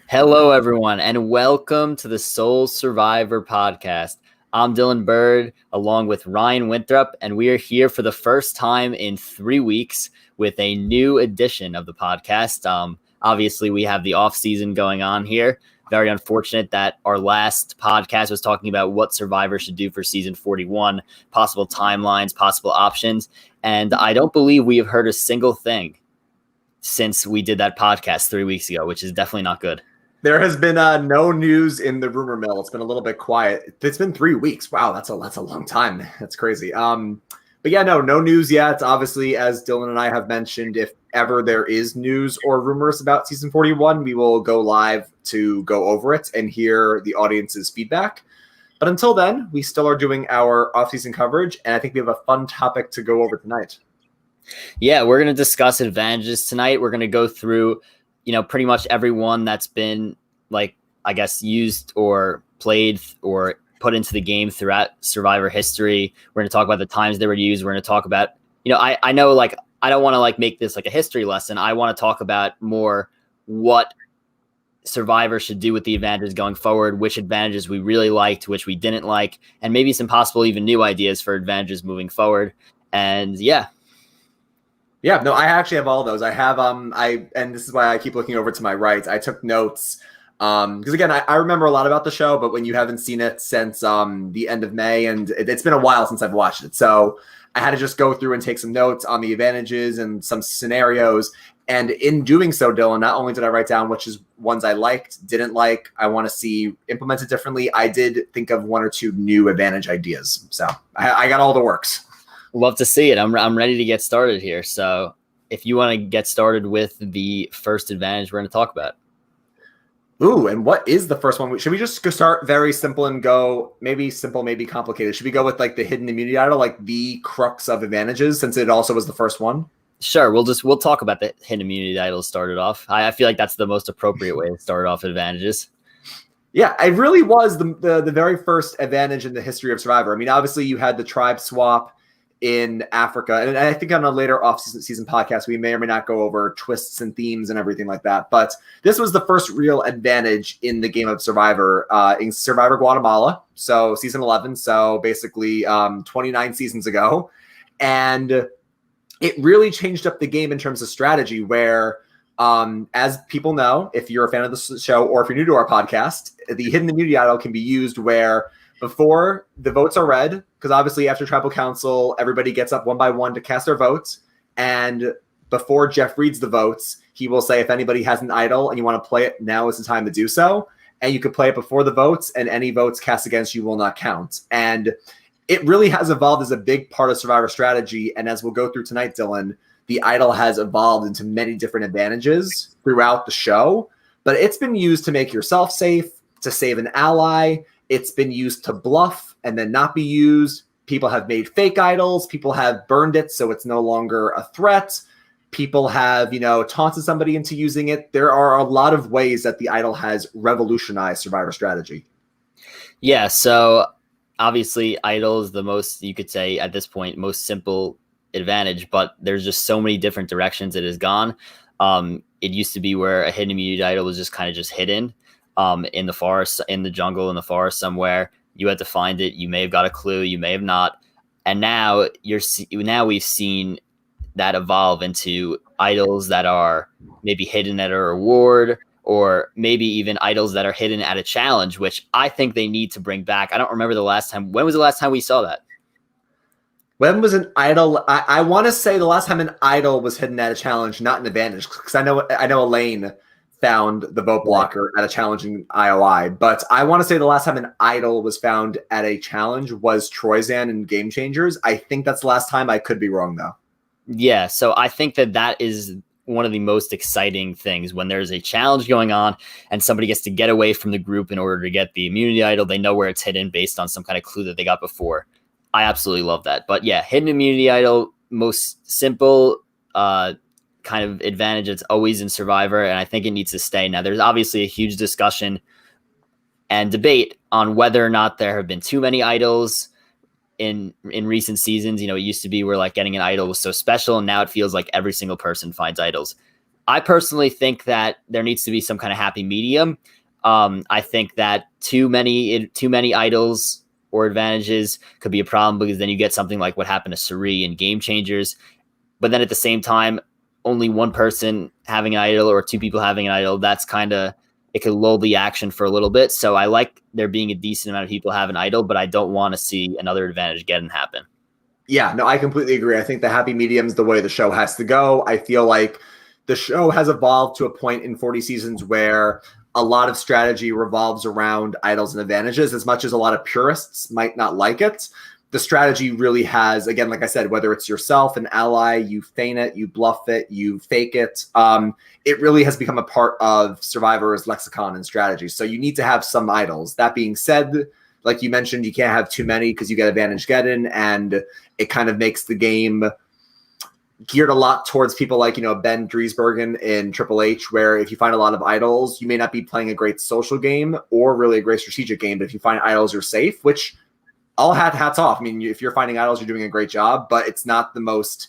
Hello, everyone, and welcome to the Soul Survivor podcast. I'm Dylan Bird, along with Ryan Winthrop, and we are here for the first time in 3 weeks with a new edition of the podcast. Obviously, we have the off season going on here. Very unfortunate that our last podcast was talking about what Survivor should do for season 41, possible timelines, possible options, and I don't believe we have heard a single thing since we did that podcast 3 weeks ago, which is definitely not good. There has been no news in the rumor mill. It's been a little bit quiet. It's been 3 weeks. Wow, that's a long time. That's crazy. But yeah, no news yet. Obviously, as Dylan and I have mentioned, if ever there is news or rumors about season 41, we will go live to go over it and hear the audience's feedback. But until then, we still are doing our off-season coverage, and I think we have a fun topic to go over tonight. Yeah, we're going to discuss advantages tonight. We're going to go through, pretty much everyone that's been, used or played or put into the game throughout Survivor history. We're going to talk about the times they were used. We're going to talk about, I know, I don't want to make this like a history lesson. I want to talk about more what Survivor should do with the advantages going forward, which advantages we really liked, which we didn't like, and maybe some possible even new ideas for advantages moving forward. And yeah, no, I actually have all those. I have, and this is why I keep looking over to my right. I took notes because again, I remember a lot about the show, but when you haven't seen it since the end of May, and it's been a while since I've watched it. So I had to just go through and take some notes on the advantages and some scenarios. And in doing so, Dylan, not only did I write down which is ones I liked, didn't like, I want to see implemented differently, I did think of one or two new advantage ideas. So I got all the works. Love to see it. I'm ready to get started here. So if you want to get started with the first advantage we're going to talk about. Ooh, and what is the first one? Should we just start very simple and go maybe simple, maybe complicated? Should we go with the hidden immunity idol, the crux of advantages, since it also was the first one? Sure. We'll talk about the hidden immunity idol started off. I feel like that's the most appropriate way to start off advantages. Yeah, it really was the very first advantage in the history of Survivor. I mean, obviously you had the tribe swap in Africa. And I think on a later off-season podcast, we may or may not go over twists and themes and everything like that. But this was the first real advantage in the game of Survivor, in Survivor Guatemala. So season 11. So basically 29 seasons ago. And it really changed up the game in terms of strategy where, as people know, if you're a fan of the show or if you're new to our podcast, the hidden immunity idol can be used where before the votes are read, because obviously after tribal council, everybody gets up one by one to cast their votes. And before Jeff reads the votes, he will say, if anybody has an idol and you want to play it, now is the time to do so. And you could play it before the votes, and any votes cast against you will not count. And it really has evolved as a big part of Survivor strategy. And as we'll go through tonight, Dylan, the idol has evolved into many different advantages throughout the show. But it's been used to make yourself safe, to save an ally. It's been used to bluff and then not be used. People have made fake idols. People have burned it so it's no longer a threat. People have, taunted somebody into using it. There are a lot of ways that the idol has revolutionized Survivor strategy. Yeah, so obviously idol is the most, you could say at this point, most simple advantage, but there's just so many different directions it has gone. It used to be where a hidden immunity idol was just kind of just hidden. In the forest, in the jungle, in the forest somewhere. You had to find it. You may have got a clue. You may have not. And now we've seen that evolve into idols that are maybe hidden at a reward, or maybe even idols that are hidden at a challenge, which I think they need to bring back. I don't remember the last time. When was the last time we saw that? When was an idol? I want to say the last time an idol was hidden at a challenge, not an advantage, because I know Elaine found the vote blocker at a challenging IOI. But I want to say the last time an idol was found at a challenge was Troyzan in Game Changers. I think that's the last time. I could be wrong, though. Yeah, so I think that is one of the most exciting things when there's a challenge going on and somebody gets to get away from the group in order to get the immunity idol. They know where it's hidden based on some kind of clue that they got before. I absolutely love that. But yeah, hidden immunity idol, most simple kind of advantage it's always in Survivor, and I think it needs to stay. Now, there's obviously a huge discussion and debate on whether or not there have been too many idols in recent seasons. It used to be where getting an idol was so special, and now it feels like every single person finds idols. I personally think that there needs to be some kind of happy medium. I think that too many idols or advantages could be a problem, because then you get something like what happened to Suri in Game Changers. But then at the same time, only one person having an idol or two people having an idol, that's kind of, it could lull the action for a little bit. So I like there being a decent amount of people have an idol, but I don't want to see another advantage get and happen. Yeah, no, I completely agree. I think the happy medium is the way the show has to go. I feel like the show has evolved to a point in 40 seasons where a lot of strategy revolves around idols and advantages. As much as a lot of purists might not like it, the strategy really has, again, like I said, whether it's yourself, an ally, you feign it, you bluff it, you fake it. It really has become a part of Survivor's lexicon and strategy. So you need to have some idols. That being said, like you mentioned, you can't have too many because you get advantage get-in, and it kind of makes the game geared a lot towards people like, Ben Driesbergen in Triple H, where if you find a lot of idols, you may not be playing a great social game or really a great strategic game, but if you find idols, you're safe, which all hats off. I mean, if you're finding idols, you're doing a great job, but it's not the most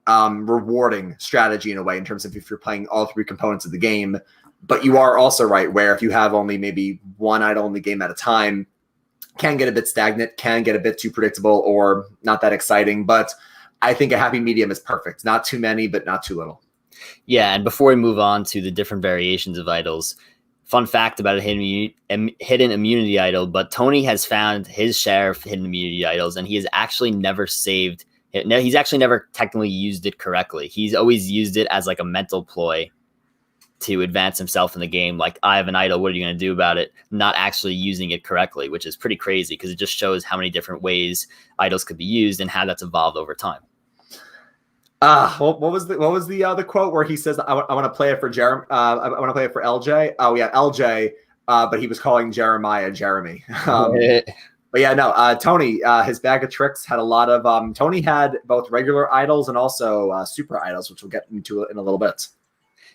rewarding strategy in a way, in terms of if you're playing all three components of the game. But you are also right, where if you have only maybe one idol in the game at a time, can get a bit stagnant, can get a bit too predictable or not that exciting. But I think a happy medium is perfect. Not too many, but not too little. Yeah, and before we move on to the different variations of idols, fun fact about a hidden immunity idol, but Tony has found his share of hidden immunity idols, and he has actually never saved it. No, he's actually never technically used it correctly. He's always used it as like a mental ploy to advance himself in the game. Like, I have an idol, what are you going to do about it? Not actually using it correctly, which is pretty crazy, because it just shows how many different ways idols could be used and how that's evolved over time. What was the quote where he says, I want to play it for Jeremy. I want to play it for LJ. Oh yeah, LJ. But he was calling Jeremiah Jeremy. But yeah, no. Tony, his bag of tricks had a lot of. Tony had both regular idols and also super idols, which we'll get into in a little bit.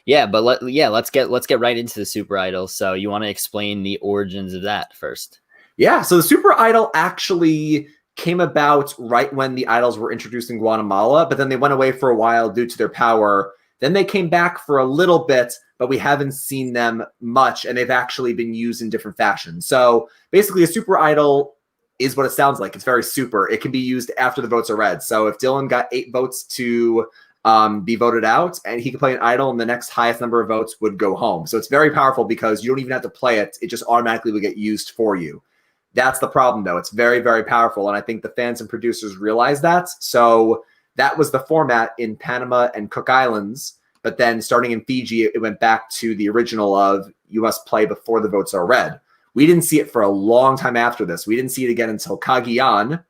Yeah, but let's get right into the super idol. So you want to explain the origins of that first? Yeah. So the super idol actually came about right when the idols were introduced in Guatemala, but then they went away for a while due to their power. Then they came back for a little bit, but we haven't seen them much, and they've actually been used in different fashions. So basically, a super idol is what it sounds like. It's very super. It can be used after the votes are read. So if Dylan got 8 votes to be voted out, and he could play an idol, and the next highest number of votes would go home. So it's very powerful because you don't even have to play it. It just automatically will get used for you. That's the problem, though. It's very, very powerful, and I think the fans and producers realize that. So that was the format in Panama and Cook Islands, but then starting in Fiji, it went back to the original of you must play before the votes are read. We didn't see it for a long time after this. We didn't see it again until Cagayan,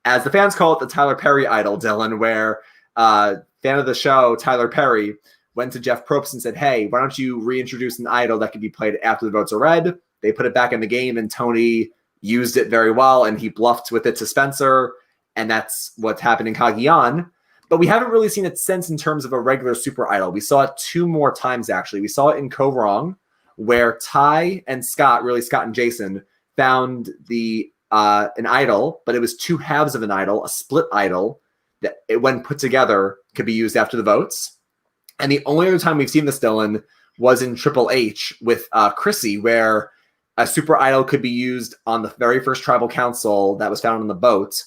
as the fans call it, the Tyler Perry idol, Dylan, where fan of the show, Tyler Perry, went to Jeff Probst and said, hey, why don't you reintroduce an idol that could be played after the votes are read? They put it back in the game, and Tony used it very well, and he bluffed with it to Spencer, and that's what's happened in Cagayan. But we haven't really seen it since in terms of a regular super idol. We saw it 2 more times, actually. We saw it in Co Wrong, where Ty and Scott, really Scott and Jason, found an idol, but it was 2 halves of an idol, a split idol, that it, when put together, could be used after the votes. And the only other time we've seen this, Dylan, was in Triple H with Chrissy, where a super idol could be used on the very first tribal council that was found on the boat.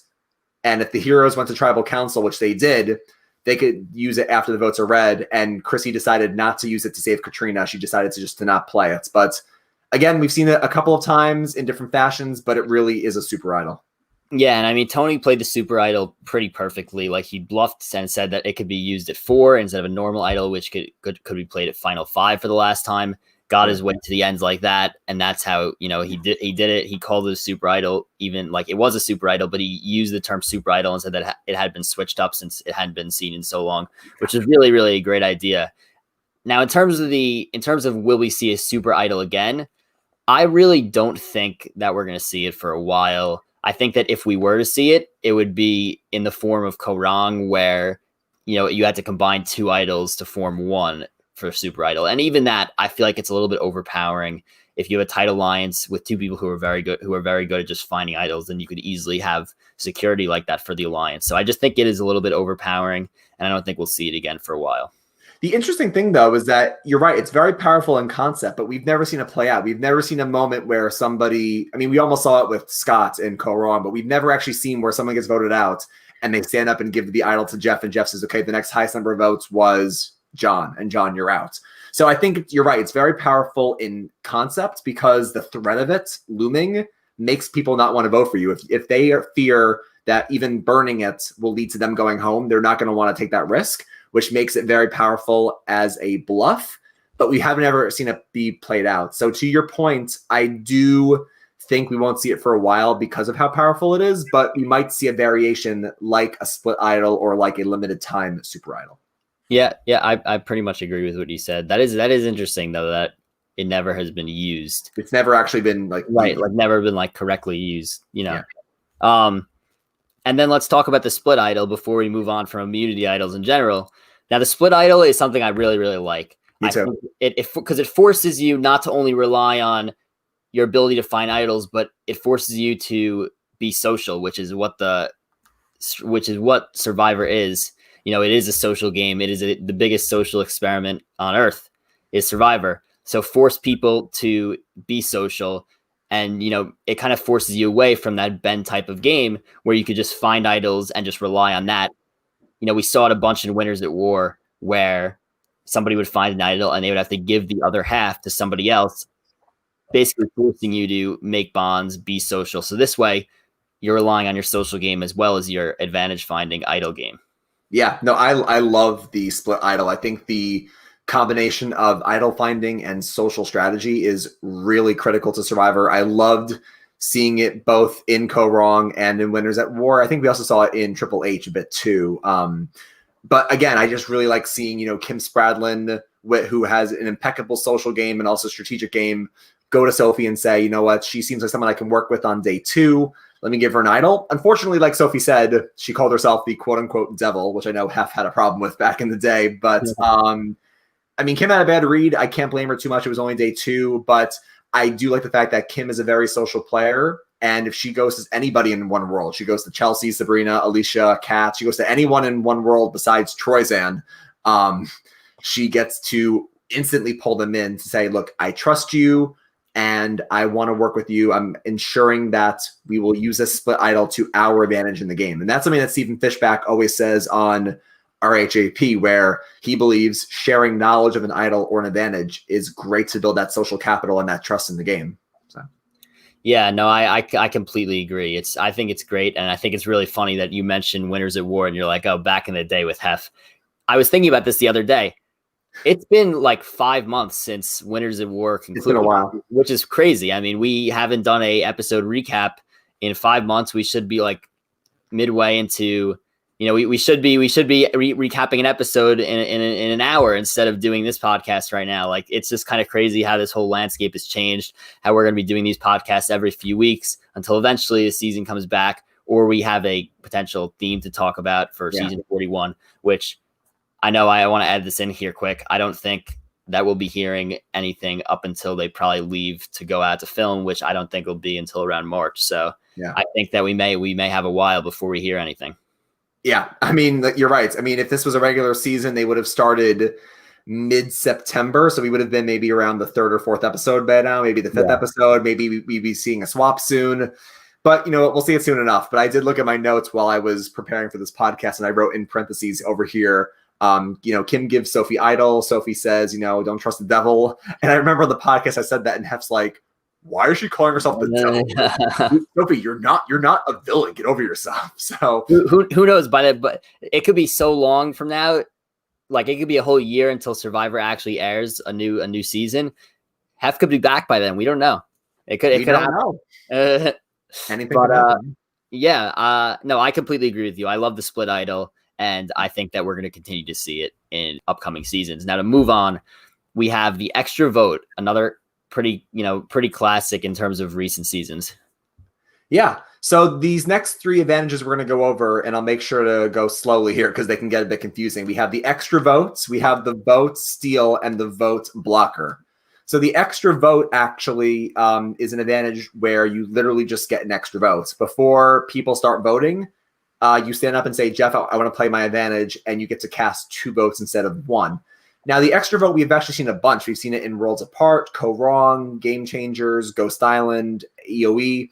And if the heroes went to tribal council, which they did, they could use it after the votes are read. And Chrissy decided not to use it to save Katrina. She decided to not play it. But again, we've seen it a couple of times in different fashions, but it really is a super idol. Yeah, and I mean, Tony played the super idol pretty perfectly. Like, he bluffed and said that it could be used at 4 instead of a normal idol, which could be played at final 5 for the last time. Got his way to the ends like that, and that's how he did it. He called it a super idol, even like it was a super idol, but he used the term super idol and said that it had been switched up since it hadn't been seen in so long, which is really, really a great idea. Now, in terms of will we see a super idol again, I really don't think that we're going to see it for a while. I think that if we were to see it, it would be in the form of Korang, where you had to combine 2 idols to form one for super idol, and even that, I feel like it's a little bit overpowering. If you have a tight alliance with 2 people who are very good at just finding idols, then you could easily have security like that for the alliance. So I just think it is a little bit overpowering, and I don't think we'll see it again for a while. The interesting thing, though, is that you're right. It's very powerful in concept, but we've never seen it play out. We've never seen a moment where somebody, I mean, we almost saw it with Scott and Coron, but we've never actually seen where someone gets voted out and they stand up and give the idol to Jeff, and Jeff says, okay, the next highest number of votes was John, and John, you're out. So I think you're right. It's very powerful in concept because the threat of it looming makes people not want to vote for you. If they fear that even burning it will lead to them going home, they're not going to want to take that risk, which makes it very powerful as a bluff, but we haven't ever seen it be played out. So to your point, I do think we won't see it for a while because of how powerful it is, but we might see a variation like a split idol or like a limited time super idol. Yeah, I pretty much agree with what you said. That is interesting though, that it never has been used. It's never actually been like never been like correctly used, Yeah. And then let's talk about the split idol before we move on from immunity idols in general. Now, the split idol is something I really, really like. Me too. Because it forces you not to only rely on your ability to find idols, but it forces you to be social, which is what Survivor is. It is a social game. It is the biggest social experiment on Earth is Survivor. So force people to be social. And, it kind of forces you away from that Ben type of game where you could just find idols and just rely on that. We saw it a bunch in Winners at War where somebody would find an idol and they would have to give the other half to somebody else, basically forcing you to make bonds, be social. So this way, you're relying on your social game as well as your advantage finding idol game. Yeah, no, I love the split idol. I think the combination of idol finding and social strategy is really critical to Survivor. I loved seeing it both in Co-Wrong and in Winners at War. I think we also saw it in Triple H a bit too. But again, I just really like seeing, Kim Spradlin, who has an impeccable social game and also strategic game, go to Sophie and say, you know what, she seems like someone I can work with on day 2. Let me give her an idol. Unfortunately, like Sophie said, she called herself the quote unquote devil, which I know Hef had a problem with back in the day. But Kim had a bad read. I can't blame her too much. It was only day 2, but I do like the fact that Kim is a very social player. And if she goes to anybody in one world, she goes to Chelsea, Sabrina, Alicia, Kat, she goes to anyone in one world besides Troyzan, she gets to instantly pull them in to say, look, I trust you and I want to work with you. I'm ensuring that we will use this split idol to our advantage in the game. And that's something that Stephen Fishback always says on RHAP, where he believes sharing knowledge of an idol or an advantage is great to build that social capital and that trust in the game. So, yeah, no, I completely agree. I think it's great, and I think it's really funny that you mentioned Winners at War, and you're like, oh, back in the day with Hef. I was thinking about this the other day. It's been like 5 months since Winners at War concluded. It's been a while, which is crazy. I mean, we haven't done a episode recap in 5 months. We should be like midway into. We should be recapping an episode in an hour instead of doing this podcast right now. Like, it's just kind of crazy how this whole landscape has changed, how we're going to be doing these podcasts every few weeks until eventually the season comes back, or we have a potential theme to talk about for season 41, which I know I want to add this in here quick. I don't think that we'll be hearing anything up until they probably leave to go out to film, which I don't think will be until around March. So I think that we may have a while before we hear anything. Yeah, I mean, you're right. I mean, if this was a regular season, they would have started mid-September. So we would have been maybe around the 3rd or 4th episode by now, maybe the 5th episode. Maybe we'd be seeing a swap soon. But, we'll see it soon enough. But I did look at my notes while I was preparing for this podcast, and I wrote in parentheses over here, Kim gives Sophie idol. Sophie says, don't trust the devil. And I remember on the podcast I said that, and Hef's like, why is she calling herself the devil? Sophie, you're not a villain. Get over yourself. So who knows? But it could be so long from now. Like, it could be a whole year until Survivor actually airs a new season. Hef could be back by then. We don't know. It could happen. Anything. But no, I completely agree with you. I love the split idol, and I think that we're going to continue to see it in upcoming seasons. Now, to move on, we have the extra vote, another pretty classic in terms of recent seasons. Yeah. So these next 3 advantages we're going to go over, and I'll make sure to go slowly here because they can get a bit confusing. We have the extra votes, we have the VoteSteal, and the vote blocker. So the extra vote actually is an advantage where you literally just get an extra vote. Before people start voting, you stand up and say, Jeff, I want to play my advantage, and you get to cast 2 votes instead of 1. Now, the extra vote, we've actually seen a bunch. We've seen it in Worlds Apart, Co-Wrong, Game Changers, Ghost Island, EOE.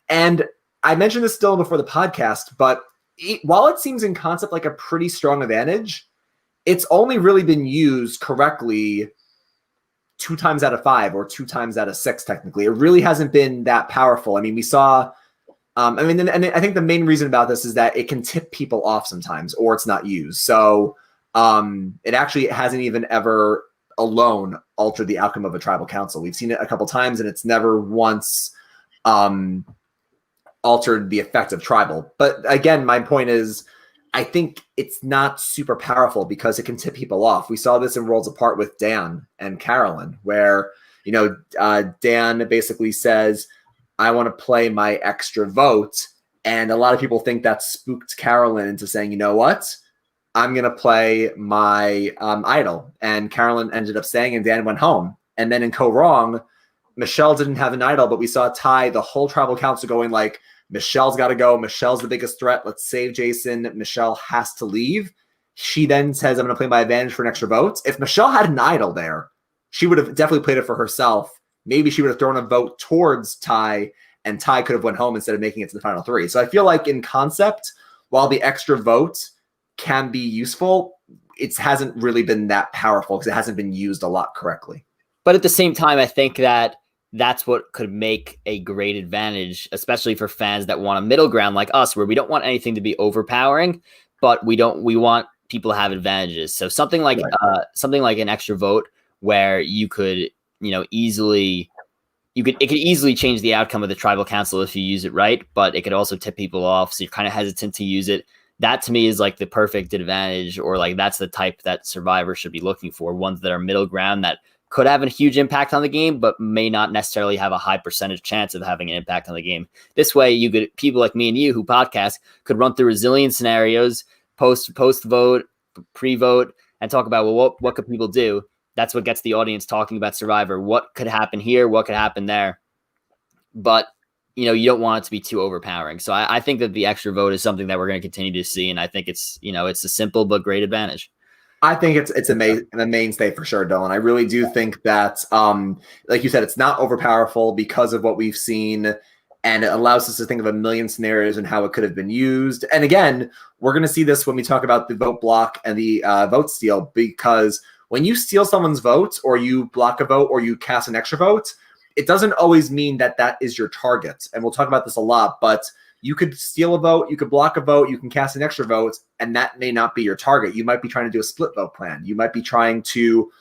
And I mentioned this still before the podcast, but while it seems in concept like a pretty strong advantage, it's only really been used correctly 2 times out of 5 or 2 times out of 6, technically. It really hasn't been that powerful. I mean, we saw, and I think the main reason about this is that it can tip people off sometimes, or it's not used. So it actually hasn't even ever alone altered the outcome of a tribal council. We've seen it a couple times, and it's never once altered the effect of tribal. But again, my point is, I think it's not super powerful because it can tip people off. We saw this in Worlds Apart with Dan and Carolyn, where, Dan basically says, I want to play my extra vote. And a lot of people think that spooked Carolyn into saying, you know what? I'm going to play my idol. And Carolyn ended up staying and Dan went home. And then in Co-Wrong, Michelle didn't have an idol, but we saw Ty, the whole tribal council going like, Michelle's got to go. Michelle's the biggest threat. Let's save Jason. Michelle has to leave. She then says, I'm going to play my advantage for an extra vote. If Michelle had an idol there, she would have definitely played it for herself. Maybe she would have thrown a vote towards Ty, and Ty could have went home instead of making it to the final 3. So I feel like in concept, while the extra vote can be useful, it hasn't really been that powerful because it hasn't been used a lot correctly. But at the same time, I think that that's what could make a great advantage, especially for fans that want a middle ground like us, where we don't want anything to be overpowering, but we want people to have advantages. So something like an extra vote where you could, it could easily change the outcome of the tribal council if you use it right, but it could also tip people off. So you're kind of hesitant to use it. That to me is like the perfect advantage, or like that's the type that Survivor should be looking for. Ones that are middle ground that could have a huge impact on the game, but may not necessarily have a high percentage chance of having an impact on the game. This way, people like me and you who podcast could run through a zillion scenarios, post vote, pre-vote, and talk about, well, what could people do? That's what gets the audience talking about Survivor. What could happen here? What could happen there? But you don't want it to be too overpowering. So I think that the extra vote is something that we're going to continue to see, and I think it's it's a simple but great advantage. I think it's a mainstay for sure, Dylan. I really do think that, like you said, it's not overpowerful because of what we've seen, and it allows us to think of a million scenarios and how it could have been used. And again, we're going to see this when we talk about the vote block and the vote steal, because when you steal someone's vote, or you block a vote, or you cast an extra vote, it doesn't always mean that is your target. And we'll talk about this a lot, but you could steal a vote, you could block a vote, you can cast an extra vote, and that may not be your target. You might be trying to do a split vote plan. You might be trying to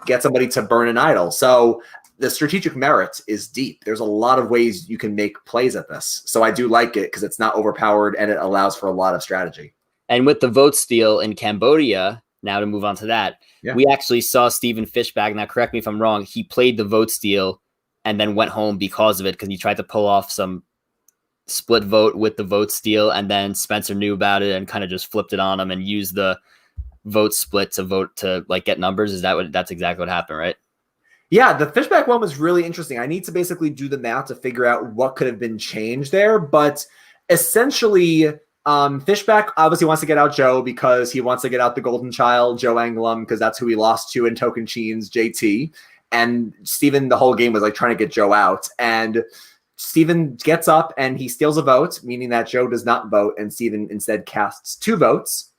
get somebody to burn an idol. So the strategic merit is deep. There's a lot of ways you can make plays at this. So I do like it because it's not overpowered and it allows for a lot of strategy. And with the vote steal in Cambodia, now to move on to that, we actually saw Stephen Fishbach. Now, correct me if I'm wrong. He played the vote steal and then went home because of it, because he tried to pull off some split vote with the vote steal, and then Spencer knew about it and kind of just flipped it on him and used the vote split to vote to like get numbers. That's exactly what happened, right? Yeah, the Fishbach one was really interesting. I need to basically do the math to figure out what could have been changed there, but essentially Fishbach obviously wants to get out Joe because he wants to get out the golden child, Joe Anglum, because that's who he lost to in Tocantins, JT. And Steven, the whole game was like trying to get Joe out, and Steven gets up and he steals a vote, meaning that Joe does not vote, and Steven instead casts 2 votes.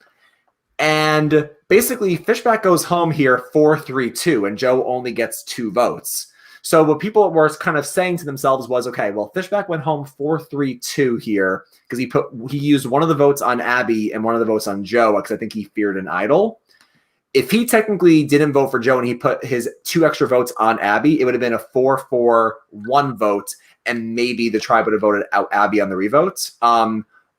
And basically, Fishbach goes home here 4-3-2, and Joe only gets 2 votes. So what people were kind of saying to themselves was, okay, well, Fishbach went home 4-3-2 here because he used one of the votes on Abby and one of the votes on Joe because I think he feared an idol. If he technically didn't vote for Joe and he put his 2 extra votes on Abby, it would have been a 4-4-1 vote, and maybe the tribe would have voted out Abby on the revote.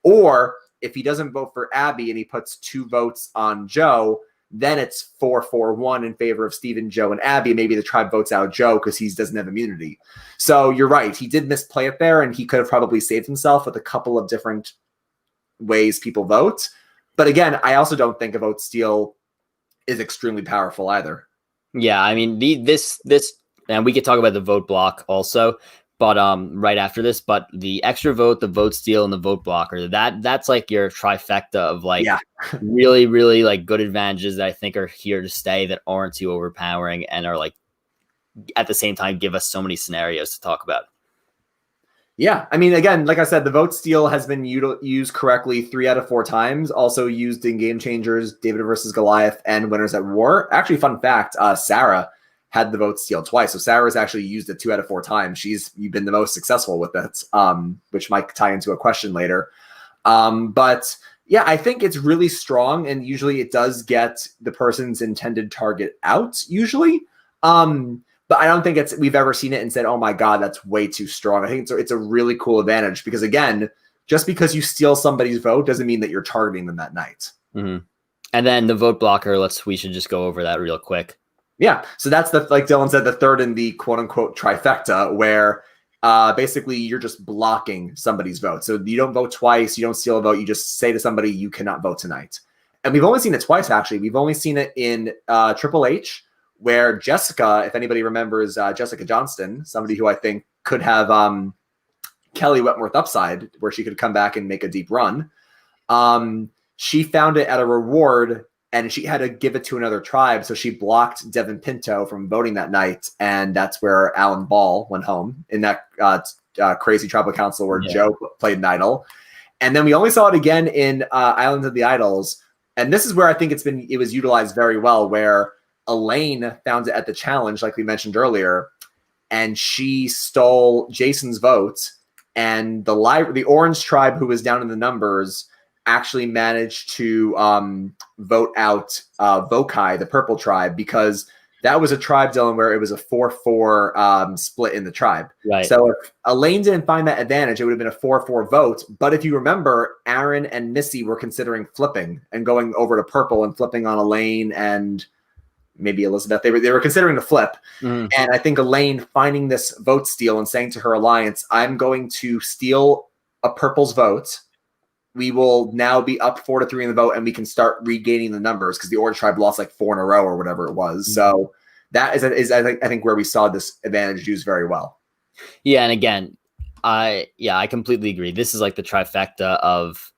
Or if he doesn't vote for Abby and he puts 2 votes on Joe, then it's 4-4-1 in favor of Steven, Joe, and Abby. Maybe the tribe votes out Joe because he doesn't have immunity. So you're right. He did misplay it there, and he could have probably saved himself with a couple of different ways people vote. But again, I also don't think a vote steal is extremely powerful either. Yeah, I mean, this, and we could talk about the vote block also, but right after this. But the extra vote, the vote steal, and the vote blocker, that's like your trifecta of like really, really like good advantages that I think are here to stay, that aren't too overpowering and are like at the same time give us so many scenarios to talk about. Yeah, I mean, again, like I said, the vote steal has been used correctly 3 out of 4 times. Also used in Game Changers, David versus Goliath, and Winners at War. Actually, fun fact: Sarah had the vote steal twice, so Sarah's actually used it 2 out of 4 times. You've been the most successful with it, which might tie into a question later. But yeah, I think it's really strong, and usually it does get the person's intended target out. Usually. But I don't think we've ever seen it and said, oh my God, that's way too strong. I think it's a really cool advantage because, again, just because you steal somebody's vote doesn't mean that you're targeting them that night. Mm-hmm. And then the vote blocker, we should just go over that real quick. Yeah. So that's like Dylan said, the third in the quote unquote trifecta, where basically you're just blocking somebody's vote. So you don't vote twice. You don't steal a vote. You just say to somebody, you cannot vote tonight. And we've only seen it twice, actually. We've only seen it in Triple H, where Jessica, if anybody remembers Jessica Johnston, somebody who I think could have Kelly Wentworth upside, where she could come back and make a deep run. She found it at a reward, and she had to give it to another tribe. So she blocked Devin Pinto from voting that night, and that's where Alan Ball went home in that crazy tribal council where Joe played an idol. And then we only saw it again in Islands of the Idols. And this is where I think it was utilized very well, where Elaine found it at the challenge, like we mentioned earlier, and she stole Jason's vote. And the Orange tribe, who was down in the numbers, actually managed to vote out Vokai, the Purple tribe, because that was a tribe, Dylan, where it was a 4-4 split in the tribe. Right. So if Elaine didn't find that advantage, it would have been a 4-4 vote. But if you remember, Aaron and Missy were considering flipping and going over to Purple and flipping on Elaine and maybe Elizabeth. They were considering the flip. And I think Elaine finding this vote steal and saying to her alliance, I'm going to steal a Purple's vote. We will now be up 4-3 in the vote, and we can start regaining the numbers because the Orange tribe lost like 4 in a row or whatever it was. So that is I think where we saw this advantage used very well. Yeah, and again, I completely agree. This is like the trifecta of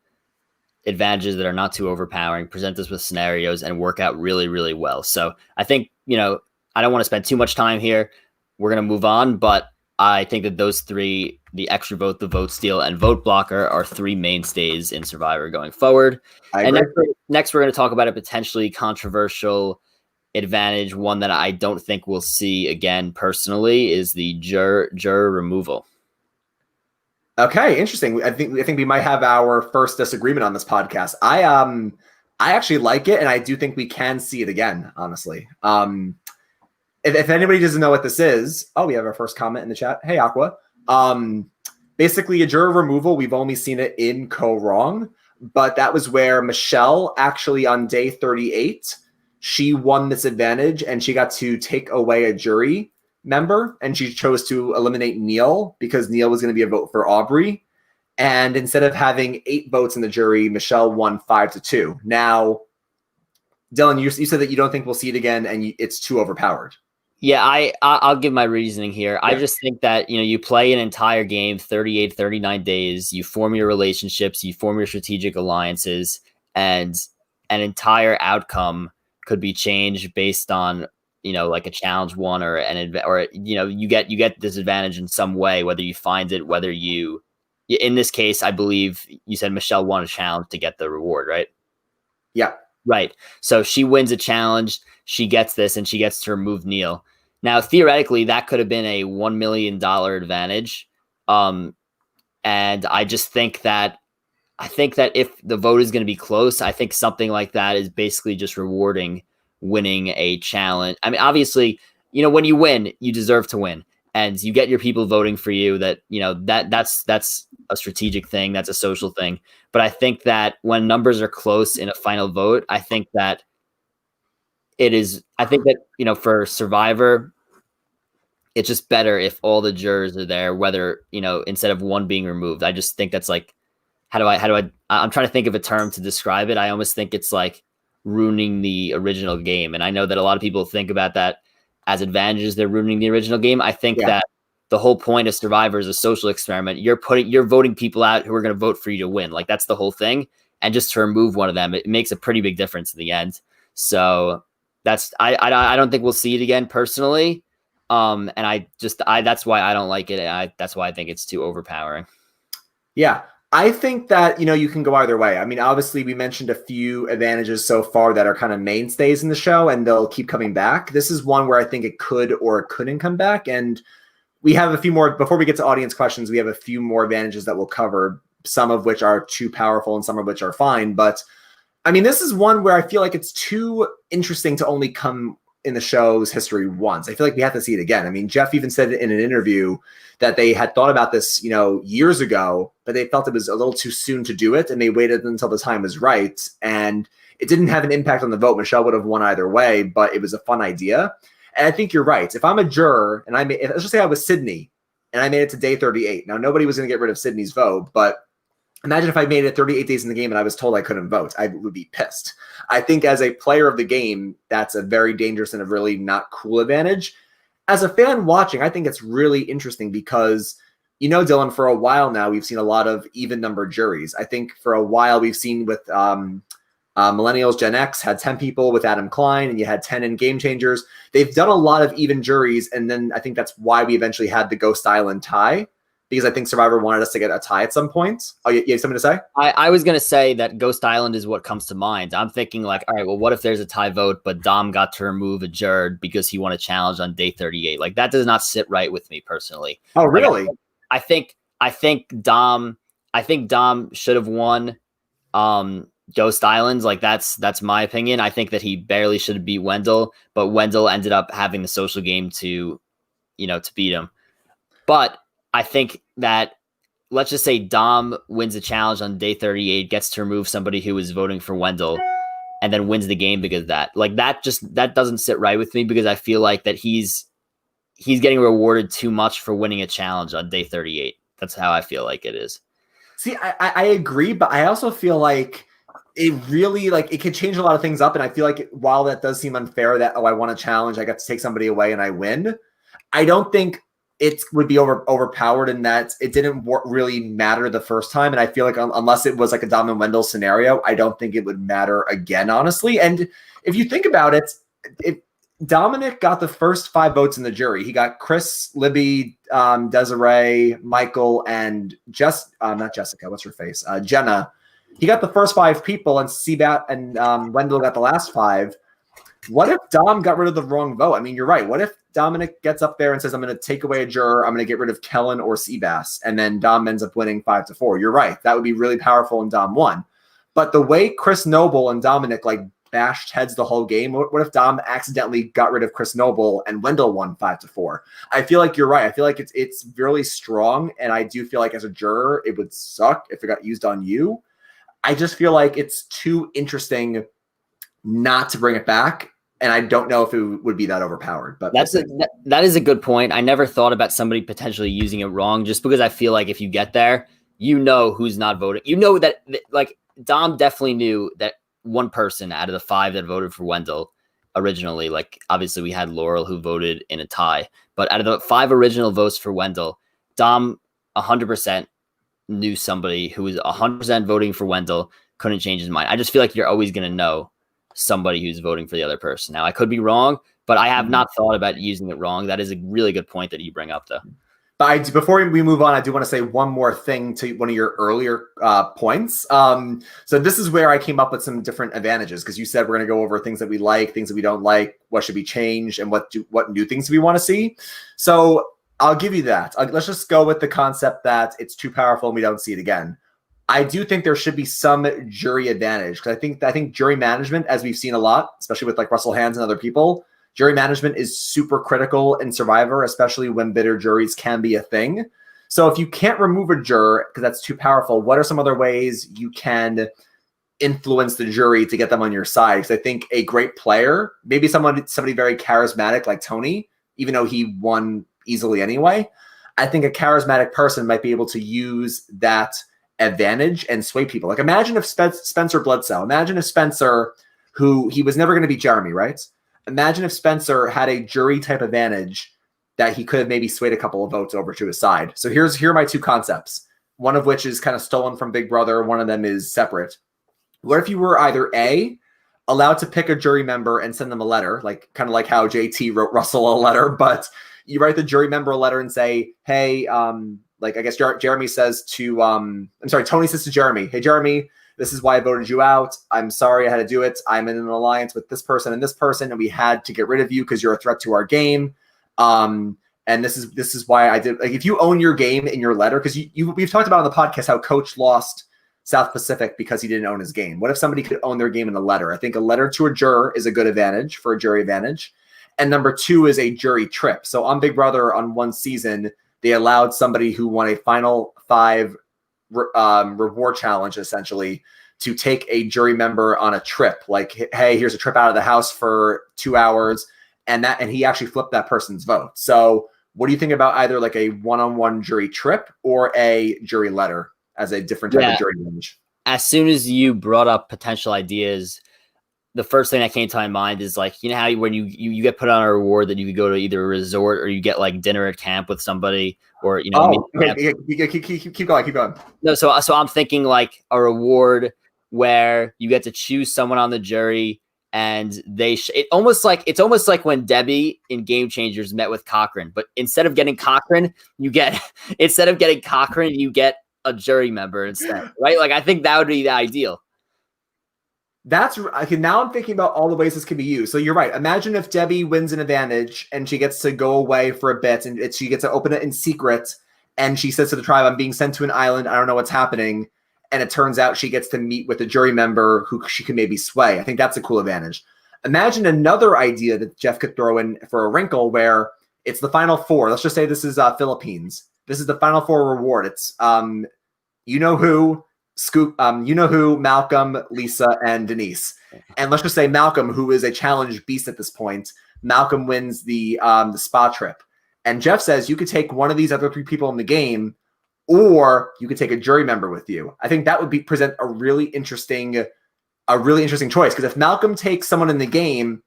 advantages that are not too overpowering, present us with scenarios, and work out really, really well. So I think, I don't want to spend too much time here. We're going to move on, but I think that those 3, the extra vote, the vote steal, and vote blocker, are 3 mainstays in Survivor going forward. And next we're going to talk about a potentially controversial advantage, one that I don't think we'll see again personally, is the juror removal. Okay, interesting. I think we might have our first disagreement on this podcast. I actually like it, and I do think we can see it again, honestly. If anybody doesn't know what this is, we have our first comment in the chat. Hey, Aqua. Basically, a juror removal, we've only seen it in Co-Wrong, but that was where Michelle actually on day 38, she won this advantage, and she got to take away a jury member, and she chose to eliminate Neil because Neil was going to be a vote for Aubrey. And instead of having 8 votes in the jury, Michelle won 5-2. Now, Dylan, you said that you don't think we'll see it again, and it's too overpowered. Yeah, I'll give my reasoning here. Yeah. I just think that, you play an entire game, 38, 39 days, you form your relationships, you form your strategic alliances, and an entire outcome could be changed based on, like a challenge won or you get this advantage in some way, whether you find it, whether in this case, I believe you said Michelle won a challenge to get the reward, right? Yeah. Right. So she wins a challenge, she gets this, and she gets to remove Neil. Now, theoretically, that could have been a $1 million advantage. And I just think that if the vote is going to be close, I think something like that is basically just rewarding winning a challenge. I mean, obviously, when you win, you deserve to win, and you get your people voting for you. That's a strategic thing. That's a social thing. But I think that when numbers are close in a final vote, I think that for Survivor, it's just better if all the jurors are there, whether, instead of one being removed. I just think that's like, I'm trying to think of a term to describe it. I almost think it's like ruining the original game. And I know that a lot of people think about that as advantages. They're ruining the original game. I think that the whole point of Survivor is a social experiment. You're voting people out who are going to vote for you to win. Like, that's the whole thing. And just to remove one of them, it makes a pretty big difference in the end. So I don't think we'll see it again personally. And that's why I don't like it. That's why I think it's too overpowering. Yeah. I think that, you can go either way. I mean, obviously we mentioned a few advantages so far that are kind of mainstays in the show, and they'll keep coming back. This is one where I think it could or it couldn't come back. And we have a few more, before we get to audience questions, we have a few more advantages that we'll cover, some of which are too powerful and some of which are fine. But I mean, this is one where I feel like it's too interesting to only come in the show's history once. I feel like we have to see it again. I mean, Jeff even said in an interview that they had thought about this, years ago, but they felt it was a little too soon to do it, and they waited until the time was right. And it didn't have an impact on the vote. Michelle would have won either way, but it was a fun idea. And I think you're right. If I'm a juror and let's just say I was Sydney and I made it to day 38. Now, nobody was going to get rid of Sydney's vote, but imagine if I made it 38 days in the game and I was told I couldn't vote. I would be pissed. I think as a player of the game, that's a very dangerous and a really not cool advantage. As a fan watching, I think it's really interesting because, Dylan, for a while now, we've seen a lot of even number juries. I think for a while we've seen with Millennials, Gen X had 10 people with Adam Klein, and you had 10 in Game Changers. They've done a lot of even juries, and then I think that's why we eventually had the Ghost Island tie, because I think Survivor wanted us to get a tie at some point. Oh, you have something to say? I was going to say that Ghost Island is what comes to mind. I'm thinking like, all right, well, what if there's a tie vote, but Dom got to remove a juror because he won a challenge on day 38? Like, that does not sit right with me personally. Oh, really? Like, I think Dom should have won Ghost Islands. Like, that's my opinion. I think that he barely should have beat Wendell, but Wendell ended up having the social game to beat him. But I think that, let's just say Dom wins a challenge on day 38, gets to remove somebody who was voting for Wendell, and then wins the game because of that. Like, that doesn't sit right with me, because I feel like that he's getting rewarded too much for winning a challenge on day 38. That's how I feel like it is. See, I agree, but I also feel like it really, like, it could change a lot of things up. And I feel like while that does seem unfair that, I won a challenge, I got to take somebody away and I win, I don't think it would be overpowered in that it didn't really matter the first time. And I feel like unless it was like a Dom and Wendell scenario, I don't think it would matter again, honestly. And if you think about it, Dominic got the first 5 votes in the jury. He got Chris, Libby, Desiree, Michael, and not Jessica, what's her face? Jenna. He got the first 5 people, and Seabat and Wendell got the last 5. What if Dom got rid of the wrong vote? I mean, you're right. What if Dominic gets up there and says, I'm going to take away a juror, I'm going to get rid of Kellen or Seabass, and then Dom ends up winning 5-4? You're right. That would be really powerful, and Dom won. But the way Chris Noble and Dominic bashed heads the whole game, what if Dom accidentally got rid of Chris Noble and Wendell won 5-4? I feel like you're right. I feel like it's really strong, and I do feel like as a juror, it would suck if it got used on you. I just feel like it's too interesting not to bring it back. And I don't know if it would be that overpowered, but that is a good point. I never thought about somebody potentially using it wrong, just because I feel like if you get there, who's not voting. That like Dom definitely knew that one person out of the 5 that voted for Wendell originally, like obviously we had Laurel who voted in a tie, but out of the 5 original votes for Wendell, Dom 100% knew somebody who was 100% voting for Wendell, couldn't change his mind. I just feel like you're always going to know somebody who's voting for the other person. Now, I could be wrong, but I have not thought about using it wrong. That is a really good point that you bring up, though. But before we move on, I do want to say one more thing to one of your earlier points. So this is where I came up with some different advantages, because you said we're going to go over things that we like, things that we don't like, what should be changed, and what new things do we want to see. So I'll give you that. Let's just go with the concept that it's too powerful and we don't see it again. I do think there should be some jury advantage, because I think jury management, as we've seen a lot, especially with like Russell Hands and other people, jury management is super critical in Survivor, especially when bitter juries can be a thing. So if you can't remove a juror because that's too powerful, what are some other ways you can influence the jury to get them on your side? Because I think a great player, maybe somebody very charismatic like Tony, even though he won easily anyway, I think a charismatic person might be able to use that advantage and sway people. Like, imagine if Spencer Bledsoe, who he was never going to be Jeremy, right? Imagine if Spencer had a jury type advantage that he could have maybe swayed a couple of votes over to his side. So here are my two concepts, one of which is kind of stolen from Big Brother. One of them is separate. What if you were either A, allowed to pick a jury member and send them a letter, like kind of like how JT wrote Russell a letter, but you write the jury member a letter and say, hey, like I guess Jeremy says to, Tony says to Jeremy, hey, Jeremy, this is why I voted you out. I'm sorry I had to do it. I'm in an alliance with this person, and we had to get rid of you because you're a threat to our game. And this is why I did. Like, if you own your game in your letter, because we've talked about on the podcast how Coach lost South Pacific because he didn't own his game. What if somebody could own their game in a letter? I think a letter to a juror is a good advantage for a jury advantage. And number two is a jury trip. So on Big Brother, on one season, they allowed somebody who won a Final Five reward challenge, essentially, to take a jury member on a trip. Like, hey, here's a trip out of the house for 2 hours, and he actually flipped that person's vote. So what do you think about either like a one-on-one jury trip or a jury letter as a different type of jury advantage? As soon as you brought up potential ideas, the first thing that came to my mind is like, you know how when you get put on a reward that you could go to either a resort or you get like dinner at camp with somebody, or keep going. No, so I'm thinking like a reward where you get to choose someone on the jury, and it's almost like when Debbie in Game Changers met with Cochran, but instead of getting Cochran, you get a jury member instead, right? Like, I think that would be the ideal. Now I'm thinking about all the ways this can be used. So you're right. Imagine if Debbie wins an advantage and she gets to go away for a bit, and she gets to open it in secret, and she says to the tribe, I'm being sent to an island. I don't know what's happening. And it turns out she gets to meet with a jury member who she can maybe sway. I think that's a cool advantage. Imagine another idea that Jeff could throw in for a wrinkle where it's the Final Four. Let's just say this is Philippines. This is the Final Four reward. It's you know who, Malcolm, Lisa, and Denise. And let's just say Malcolm, who is a challenge beast at this point, Malcolm wins the spa trip. And Jeff says you could take one of these other three people in the game, or you could take a jury member with you. I think that would present a really interesting choice. Because if Malcolm takes someone in the game,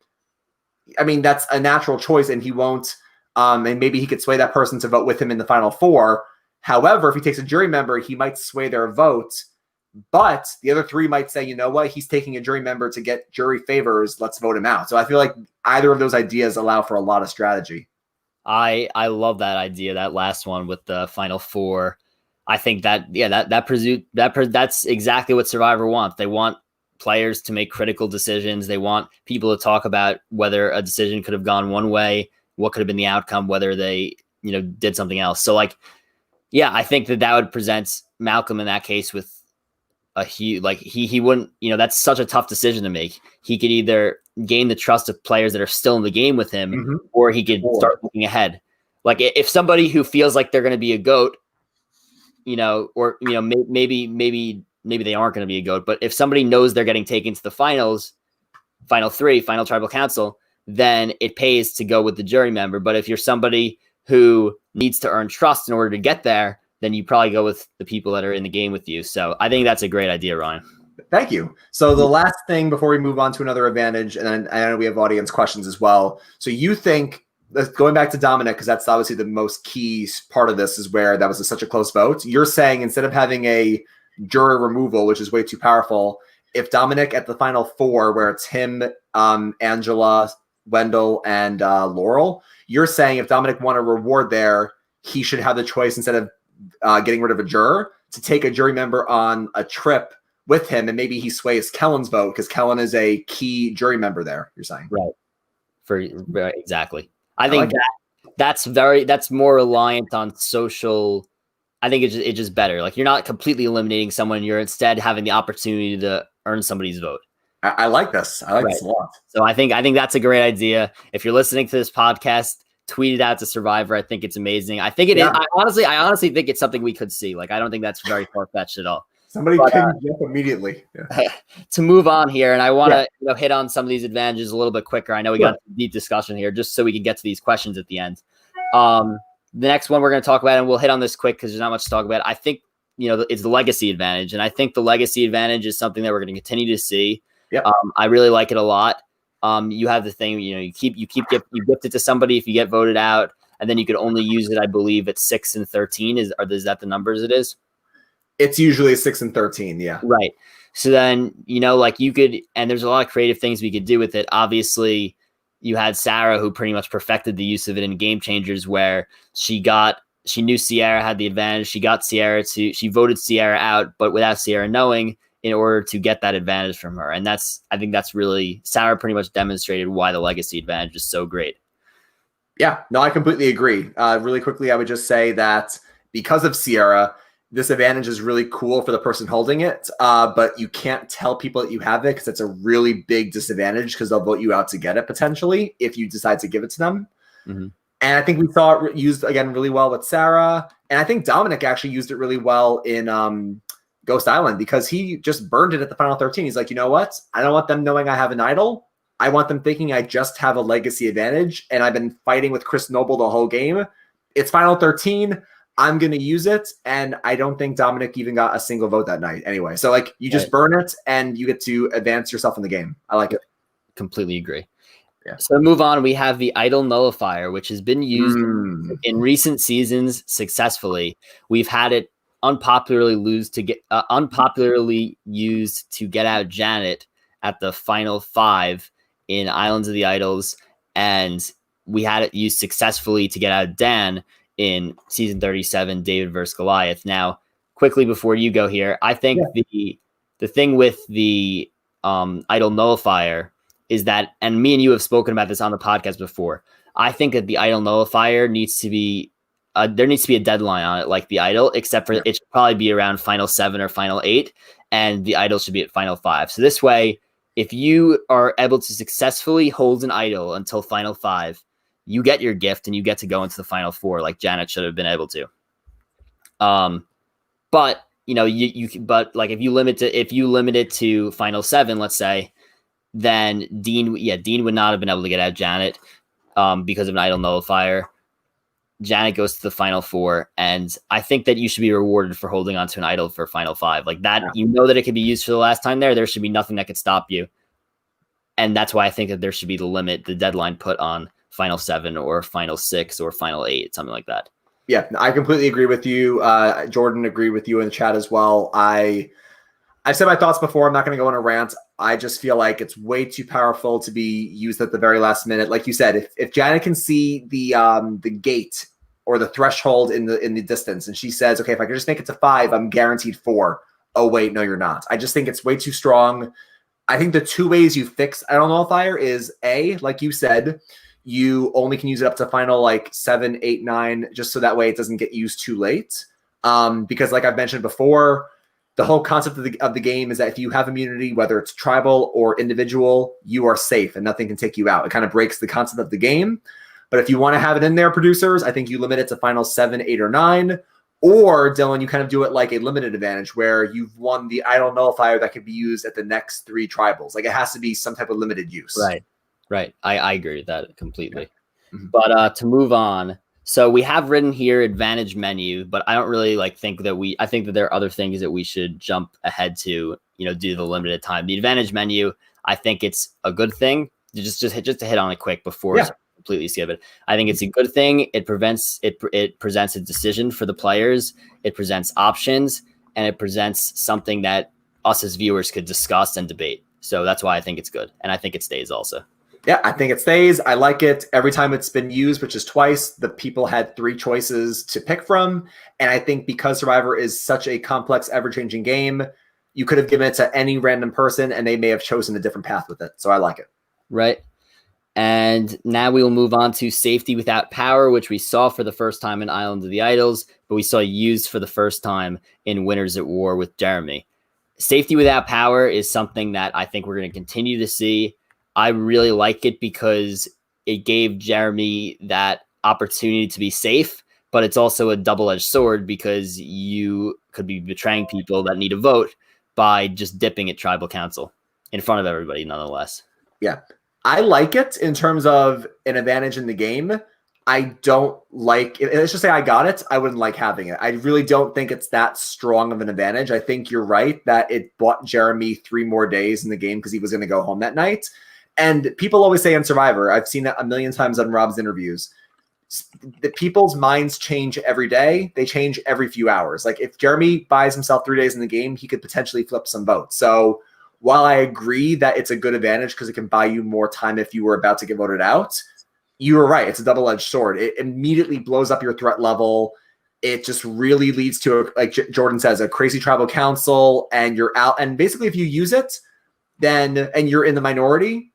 I mean, that's a natural choice, and he won't, and maybe he could sway that person to vote with him in the Final Four. However, if he takes a jury member, he might sway their vote. But the other three might say, you know what, he's taking a jury member to get jury favors. Let's vote him out. So I feel like either of those ideas allow for a lot of strategy. I love that idea, that last one with the Final Four. I think that's exactly what Survivor wants. They want players to make critical decisions. They want people to talk about whether a decision could have gone one way, what could have been the outcome, whether they, did something else. So I think that would present Malcolm in that case with a huge, he wouldn't, that's such a tough decision to make. He could either gain the trust of players that are still in the game with him, or he could start looking ahead. Like, if somebody who feels like they're going to be a GOAT, maybe they aren't going to be a GOAT, but if somebody knows they're getting taken to the finals, Final Three, Final Tribal Council, then it pays to go with the jury member. But if you're somebody who needs to earn trust in order to get there, then you probably go with the people that are in the game with you. So I think that's a great idea, Ryan. Thank you. So the last thing before we move on to another advantage, and then I know we have audience questions as well. So you think, going back to Dominic, because that's obviously the most key part of this, is where that was such a close vote. You're saying instead of having a juror removal, which is way too powerful, if Dominic at the Final Four, where it's him, Angela, Wendell, and Laurel, you're saying if Dominic won a reward there, he should have the choice, instead of getting rid of a juror, to take a jury member on a trip with him, and maybe he sways Kellen's vote because Kellen is a key jury member there, you're saying. Right. Exactly. I think that's more reliant on social. I think it's just better. Like, you're not completely eliminating someone. You're instead having the opportunity to earn somebody's vote. I like this. I like this a lot. So I think that's a great idea. If you're listening to this podcast, tweet it out to Survivor. I think it's amazing. I think it is. I honestly think it's something we could see. Like, I don't think that's very far-fetched at all. Somebody can jump immediately. Yeah. To move on here, and I want to hit on some of these advantages a little bit quicker. I know we got a deep discussion here, just so we can get to these questions at the end. The next one we're going to talk about, and we'll hit on this quick because there's not much to talk about. I think it's the legacy advantage, and I think the legacy advantage is something that we're going to continue to see. Yep. I really like it a lot. You have the thing, you gift it to somebody if you get voted out. and then you could only use it, I believe, at 6 and 13. Is that the numbers it is? It's usually 6 and 13, yeah. Right. So then, like you could, and there's a lot of creative things we could do with it. Obviously, you had Sarah, who pretty much perfected the use of it in Game Changers, where she knew Sierra had the advantage. She voted Sierra out, but without Sierra knowing, in order to get that advantage from her. And I think that's really, Sarah pretty much demonstrated why the legacy advantage is so great. Yeah, no, I completely agree. Really quickly, I would just say that because of Sierra, this advantage is really cool for the person holding it, but you can't tell people that you have it because it's a really big disadvantage because they'll vote you out to get it potentially if you decide to give it to them. Mm-hmm. And I think we saw it used, again, really well with Sarah. And I think Dominic actually used it really well in Ghost Island because he just burned it at the final 13. He's like, you know what? I don't want them knowing I have an idol. I want them thinking I just have a legacy advantage. And I've been fighting with Chris Noble the whole game. It's final 13. I'm going to use it. And I don't think Dominic even got a single vote that night anyway. So like you just burn it and you get to advance yourself in the game. I like it. Completely agree. Yeah. So to move on, we have the Idol Nullifier, which has been used in recent seasons successfully. We've had it unpopularly used to get out Janet at the final 5 in Islands of the Idols, and we had it used successfully to get out Dan in season 37, David versus Goliath. Now, quickly before you go here, I think the thing with the Idol Nullifier is that, and me and you have spoken about this on the podcast before, I think that the Idol Nullifier needs to be there needs to be a deadline on it, like the Idol, except for it should probably be around final 7 or final 8, and the Idol should be at final 5. So this way, if you are able to successfully hold an Idol until final 5, you get your gift and you get to go into the final 4, like Janet should have been able to. But but like if you limit it to final 7, let's say, then Dean would not have been able to get out Janet because of an Idol Nullifier. Janet goes to the final 4, and I think that you should be rewarded for holding on to an Idol for final 5 like that. Yeah. You know that it could be used for the last time there should be nothing that could stop you. And that's why I think that there should be the deadline put on final 7 or final 6 or final 8, something like that. Yeah, I completely agree with you. Jordan, agreed with you in the chat as well. I've said my thoughts before. I'm not going to go on a rant. I just feel like it's way too powerful to be used at the very last minute. Like you said, if Janet can see the gate or the threshold in the distance, and she says, okay, if I can just make it to 5, I'm guaranteed 4. Oh wait, no, you're not. I just think it's way too strong. I think the 2 ways you fix Idol Nullifier is A, like you said, you only can use it up to final like 7, 8, 9, just so that way it doesn't get used too late. Because like I've mentioned before, the whole concept of the game is that if you have immunity, whether it's tribal or individual, you are safe and nothing can take you out. It kind of breaks the concept of the game. But if you want to have it in there, producers, I think you limit it to final 7, 8, or 9. Or, Dylan, you kind of do it like a limited advantage where you've won the Idol Nullifier that can be used at the next 3 tribals. Like it has to be some type of limited use. Right. I agree with that completely. Mm-hmm. But to move on, so we have written here advantage menu, but I don't really I think that there are other things that we should jump ahead to, due to the limited time. The advantage menu, I think it's a good thing. Just to hit on it quick before I completely skip it. I think it's a good thing. It presents a decision for the players. It presents options, and it presents something that us as viewers could discuss and debate. So that's why I think it's good, and I think it stays also. Yeah, I think it stays. I like it. Every time it's been used, which is twice, the people had 3 choices to pick from. And I think because Survivor is such a complex, ever-changing game, you could have given it to any random person and they may have chosen a different path with it. So I like it. Right. And now we will move on to safety without power, which we saw for the first time in Islands of the Idols, but we saw used for the first time in Winners at War with Jeremy. Safety without power is something that I think we're going to continue to see. I really like it because it gave Jeremy that opportunity to be safe, but it's also a double-edged sword because you could be betraying people that need a vote by just dipping at tribal council in front of everybody nonetheless. Yeah, I like it in terms of an advantage in the game. I don't like, let's just say I got it, I wouldn't like having it. I really don't think it's that strong of an advantage. I think you're right that it bought Jeremy 3 more days in the game because he was going to go home that night. And people always say on Survivor, I've seen that a million times on Rob's interviews, the people's minds change every day. They change every few hours. Like if Jeremy buys himself 3 days in the game, he could potentially flip some votes. So while I agree that it's a good advantage because it can buy you more time if you were about to get voted out, you were right. It's a double-edged sword. It immediately blows up your threat level. It just really leads to, like Jordan says, a crazy tribal council, and you're out. And basically, if you use it, then and you're in the minority,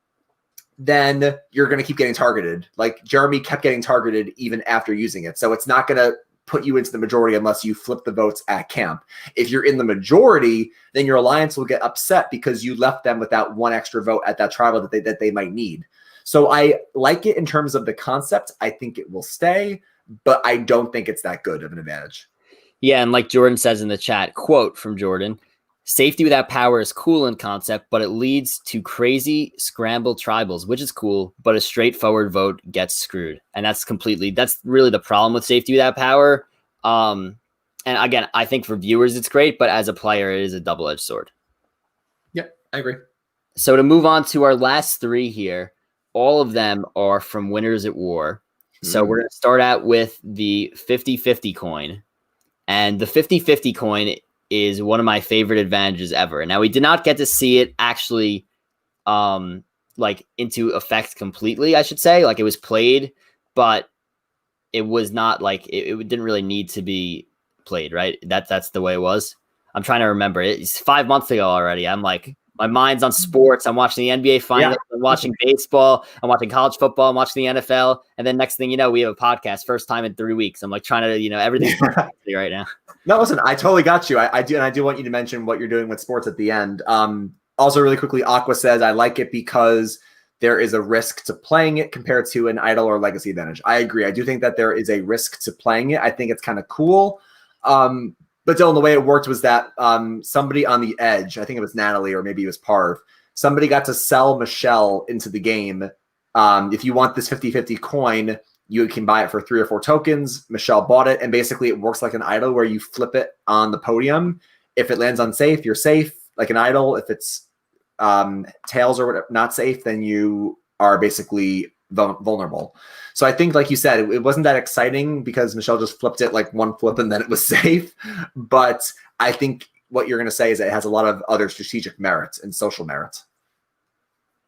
then you're going to keep getting targeted. Like Jeremy kept getting targeted even after using it. So it's not going to put you into the majority unless you flip the votes at camp. If you're in the majority, then your alliance will get upset because you left them without one extra vote at that tribal that they might need. So I like it in terms of the concept. I think it will stay, but I don't think it's that good of an advantage. Yeah, and like Jordan says in the chat, quote from Jordan, safety without power is cool in concept, but it leads to crazy scramble tribals, which is cool, but a straightforward vote gets screwed. And that's really the problem with safety without power. And again, I think for viewers, it's great, but as a player, it is a double-edged sword. Yep, I agree. So to move on to our last 3 here, all of them are from Winners at War. So we're going to start out with the 50-50 coin. And the 50-50 coin is one of my favorite advantages ever. Now, we did not get to see it actually like into effect completely, I should say. Like it was played, but it was not like it didn't really need to be played, right? That's the way it was. I'm trying to remember. It's 5 months ago already. I'm like, my mind's on sports. I'm watching the NBA finals. Yeah. I'm watching baseball. I'm watching college football. I'm watching the NFL. And then next thing you know, we have a podcast first time in 3 weeks. I'm like trying to, everything's right now. No, listen, I totally got you. I do want you to mention what you're doing with sports at the end. Also really quickly, Aqua says, I like it because there is a risk to playing it compared to an idol or legacy advantage. I agree. I do think that there is a risk to playing it. I think it's kind of cool. But Dylan, the way it worked was that somebody on the edge, I think it was Natalie or maybe it was Parv, somebody got to sell Michelle into the game. If you want this 50-50 coin, you can buy it for 3 or 4 tokens. Michelle bought it, and basically it works like an idol where you flip it on the podium. If it lands unsafe, you're safe, like an idol. If it's tails or whatever, not safe, then you are basically vulnerable. So I think, like you said, it wasn't that exciting because Michelle just flipped it like one flip and then it was safe. But I think what you're going to say is that it has a lot of other strategic merits and social merits.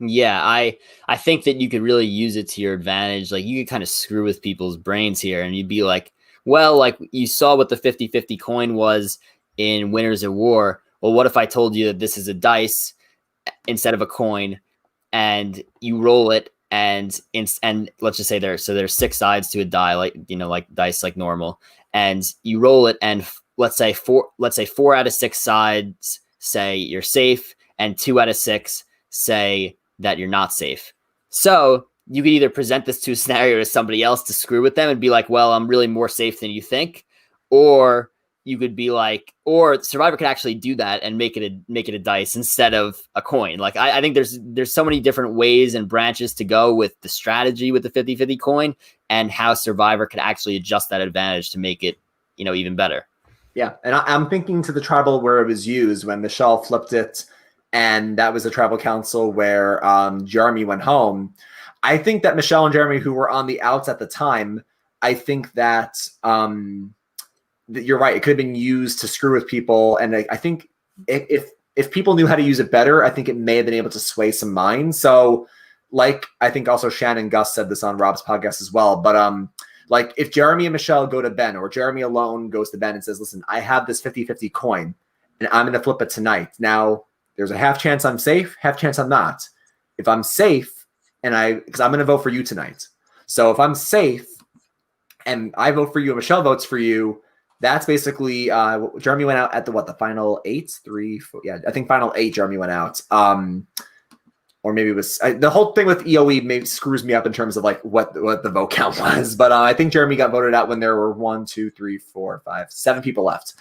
Yeah, I think that you could really use it to your advantage. Like you could kind of screw with people's brains here and you'd be like, well, like you saw what the 50-50 coin was in Winners at War. Well, what if I told you that this is a dice instead of a coin and you roll it and let's just say there's 6 sides to a die, like dice, like normal, and you roll it and let's say 4 out of 6 sides say you're safe and 2 out of 6 say that you're not safe. So you could either present this to a scenario to somebody else to screw with them and be like, well, I'm really more safe than you think, or you could be like, or Survivor could actually do that and make it a dice instead of a coin. Like I think there's so many different ways and branches to go with the strategy with the 50-50 coin and how Survivor could actually adjust that advantage to make it, even better. Yeah. And I'm thinking to the tribal where it was used when Michelle flipped it, and that was a tribal council where Jeremy went home. I think that Michelle and Jeremy, who were on the outs at the time, I think that you're right. It could have been used to screw with people. And I think if people knew how to use it better, I think it may have been able to sway some minds. So like, I think also Shannon Gus said this on Rob's podcast as well. But like if Jeremy and Michelle go to Ben, or Jeremy alone goes to Ben and says, listen, I have this 50-50 coin and I'm going to flip it tonight. Now there's a half chance I'm safe, half chance I'm not. If I'm safe because I'm going to vote for you tonight. So if I'm safe and I vote for you and Michelle votes for you, that's basically Jeremy went out at the final 8, 3, 4. Yeah, I think final 8 Jeremy went out. Or maybe it was the whole thing with EOE maybe screws me up in terms of like what the vote count was. But I think Jeremy got voted out when there were 1, 2, 3, 4, 5, 7 people left.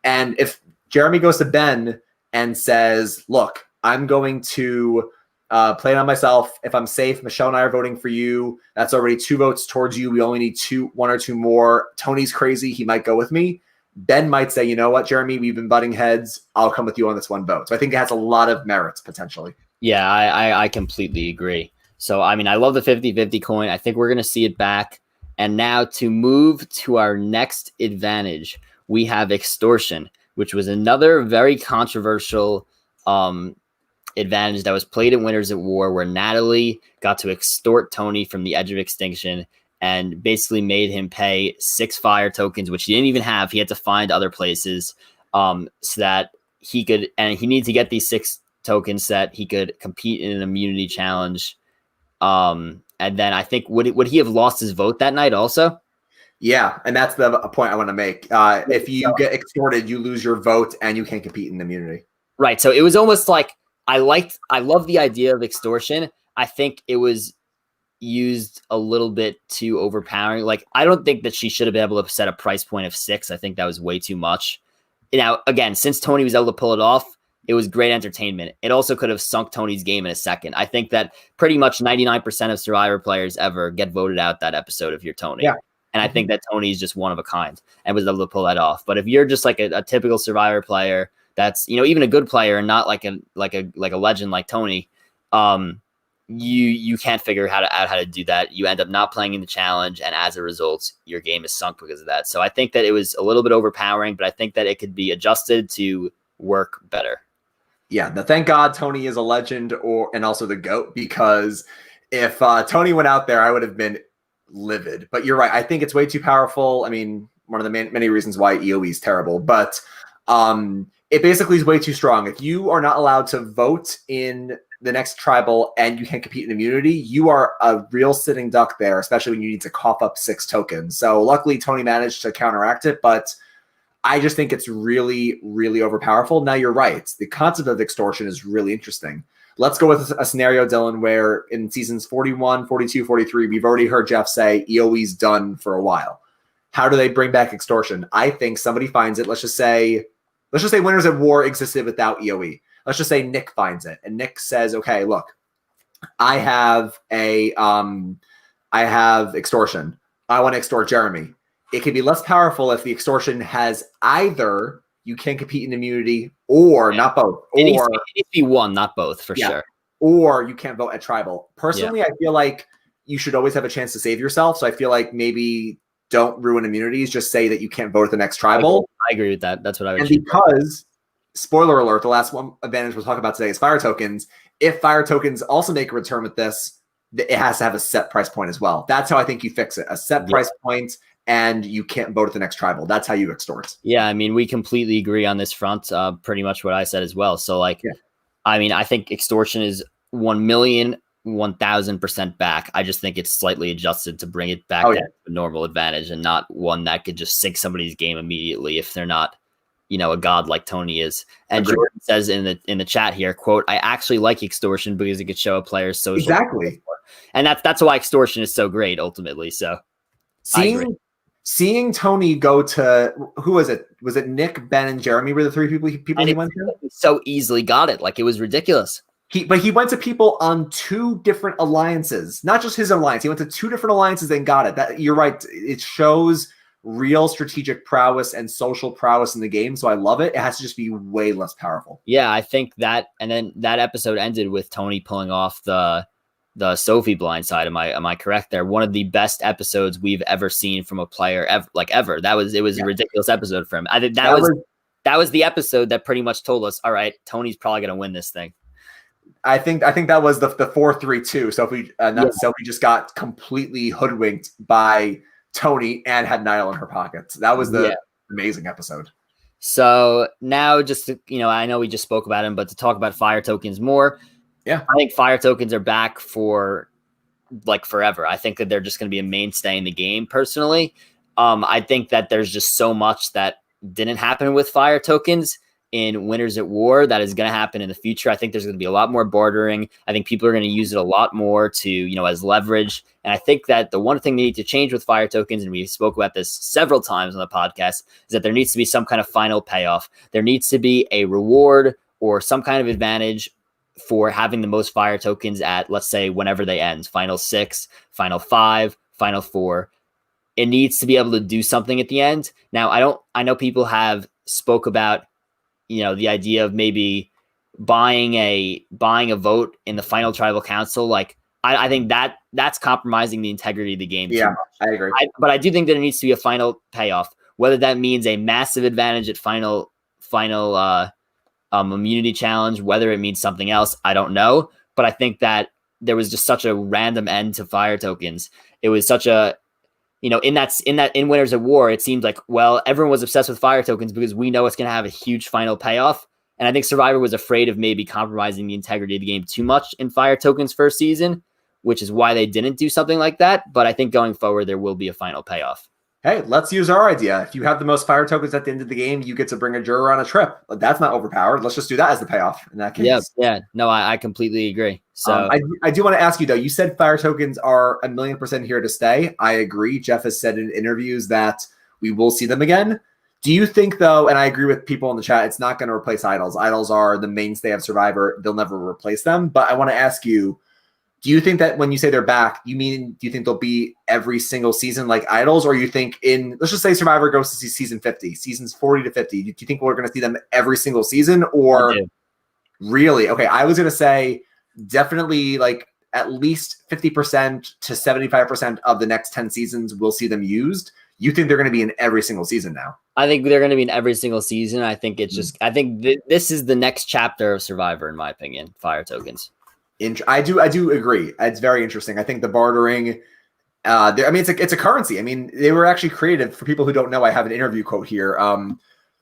And if Jeremy goes to Ben and says, look, I'm going to play it on myself. If I'm safe, Michelle and I are voting for you. That's already 2 votes towards you. We only need 1 or 2 more. Tony's crazy. He might go with me. Ben might say, you know what, Jeremy, we've been butting heads. I'll come with you on this 1 vote. So I think it has a lot of merits potentially. Yeah, I completely agree. So, I mean, I love the 50-50 coin. I think we're going to see it back. And now to move to our next advantage, we have Extortion, which was another very controversial advantage that was played at Winners at War, where Natalie got to extort Tony from the edge of extinction and basically made him pay 6 fire tokens, which he didn't even have. He had to find other places so that he could, and he needed to get these 6 tokens so that he could compete in an immunity challenge. And then I think, would he have lost his vote that night also? Yeah, and that's the point I want to make. If you get extorted, you lose your vote and you can't compete in immunity. Right. So it was almost like, I love the idea of extortion. I think it was used a little bit too overpowering. Like, I don't think that she should have been able to set a price point of 6. I think that was way too much. Now, again, since Tony was able to pull it off, it was great entertainment. It also could have sunk Tony's game in a second. I think that pretty much 99% of Survivor players ever get voted out that episode if you're Tony. Yeah. And I think that Tony's just one of a kind and was able to pull that off. But if you're just like a typical Survivor player, that's, even a good player and not like a legend like Tony, you can't figure out how to do that. You end up not playing in the challenge, and as a result, your game is sunk because of that. So I think that it was a little bit overpowering, but I think that it could be adjusted to work better. Yeah, thank God Tony is a legend and also the GOAT, because if Tony went out there, I would have been livid. But you're right. I think it's way too powerful. I mean, one of the many reasons why EOE is terrible, but it basically is way too strong. If you are not allowed to vote in the next tribal and you can't compete in immunity, you are a real sitting duck there, especially when you need to cough up 6 tokens. So luckily Tony managed to counteract it, but I just think it's really, really overpowerful. Now you're right. The concept of extortion is really interesting. Let's go with a scenario, Dylan, where in seasons 41, 42, 43, we've already heard Jeff say EOE's done for a while. How do they bring back extortion? I think somebody finds it. Let's just say Winners at War existed without EOE. Let's just say Nick finds it, and Nick says, okay, look, I have extortion. I want to extort Jeremy. It can be less powerful if the extortion has either you can't compete in immunity or not both. It needs to be one, not both, for sure. Or you can't vote at tribal. Personally, I feel like you should always have a chance to save yourself. So I feel like maybe don't ruin immunities. Just say that you can't vote at the next tribal. I agree with that. That's what I would. And because, spoiler alert, the last one advantage we'll talk about today is fire tokens. If fire tokens also make a return with this, it has to have a set price point as well. That's how I think you fix it. A set price point, and you can't vote at the next tribal. That's how you extort. Yeah, I mean, we completely agree on this front. Pretty much what I said as well. So, I mean, I think extortion is 1,000,000% back. I just think it's slightly adjusted to bring it back to a normal advantage, and not one that could just sink somebody's game immediately if they're not, a god like Tony is. And Jordan says in the chat here, quote, "I actually like extortion because it could show a player's social." Exactly. And that's why extortion is so great ultimately. So seeing Tony go to, who was it? Was it Nick, Ben, and Jeremy were the 3 people he went to? So easily got it. Like, it was ridiculous. But he went to people on 2 different alliances, not just his alliance. He went to 2 different alliances and got it. You're right. It shows real strategic prowess and social prowess in the game. So I love it. It has to just be way less powerful. Yeah, I think that, and then that episode ended with Tony pulling off the Sophie blindside. Am I correct there? One of the best episodes we've ever seen from a player ever. It was a ridiculous episode for him. I think that was the episode that pretty much told us, all right, Tony's probably going to win this thing. I think that was the 4-3-2. Sophie Sophie just got completely hoodwinked by Tony and had Niall in her pockets. That was the amazing episode. So now, just to, I know we just spoke about him, but to talk about fire tokens more. Yeah, I think fire tokens are back for forever. I think that they're just going to be a mainstay in the game. Personally, I think that there's just so much that didn't happen with fire tokens in Winners at War that is going to happen in the future. I think there's going to be a lot more bartering. I think people are going to use it a lot more to, as leverage. And I think that the one thing they need to change with fire tokens, and we spoke about this several times on the podcast, is that there needs to be some kind of final payoff. There needs to be a reward or some kind of advantage for having the most fire tokens at, let's say, whenever they end, final 6, final 5, final 4. It needs to be able to do something at the end. Now, I know people have spoke about, the idea of maybe buying a vote in the final tribal council, like I think that's compromising the integrity of the game. Yeah, I agree. But I do think that there needs to be a final payoff, whether that means a massive advantage at final immunity challenge, whether it means something else, I don't know. But I think that there was just such a random end to fire tokens. It was such a, in Winners at War, it seemed like, well, everyone was obsessed with fire tokens because we know it's going to have a huge final payoff. And I think Survivor was afraid of maybe compromising the integrity of the game too much in fire tokens first season, which is why they didn't do something like that. But I think going forward, there will be a final payoff. Hey, let's use our idea. If you have the most fire tokens at the end of the game, you get to bring a juror on a trip. That's not overpowered. Let's just do that as the payoff in that case. Yeah. No, I completely agree. So I do want to ask you, though, you said fire tokens are 1,000,000% here to stay. I agree. Jeff has said in interviews that we will see them again. Do you think, though, and I agree with people in the chat, it's not going to replace idols. Idols are the mainstay of Survivor. They'll never replace them. But I want to ask you, do you think that when you say they're back, do you think they'll be every single season like idols? Or you think let's just say Survivor goes to see season 50, seasons 40 to 50. Do you think we're going to see them every single season? Or really? Okay, I was going to say definitely like at least 50% to 75% of the next 10 seasons we'll see them used. You think they're going to be in every single season now? I think they're going to be in every single season. I think it's just, I think this is the next chapter of Survivor, in my opinion, fire tokens. I do agree. It's very interesting. I think the bartering, it's a currency. I mean, they were actually created, for people who don't know, I have an interview quote here.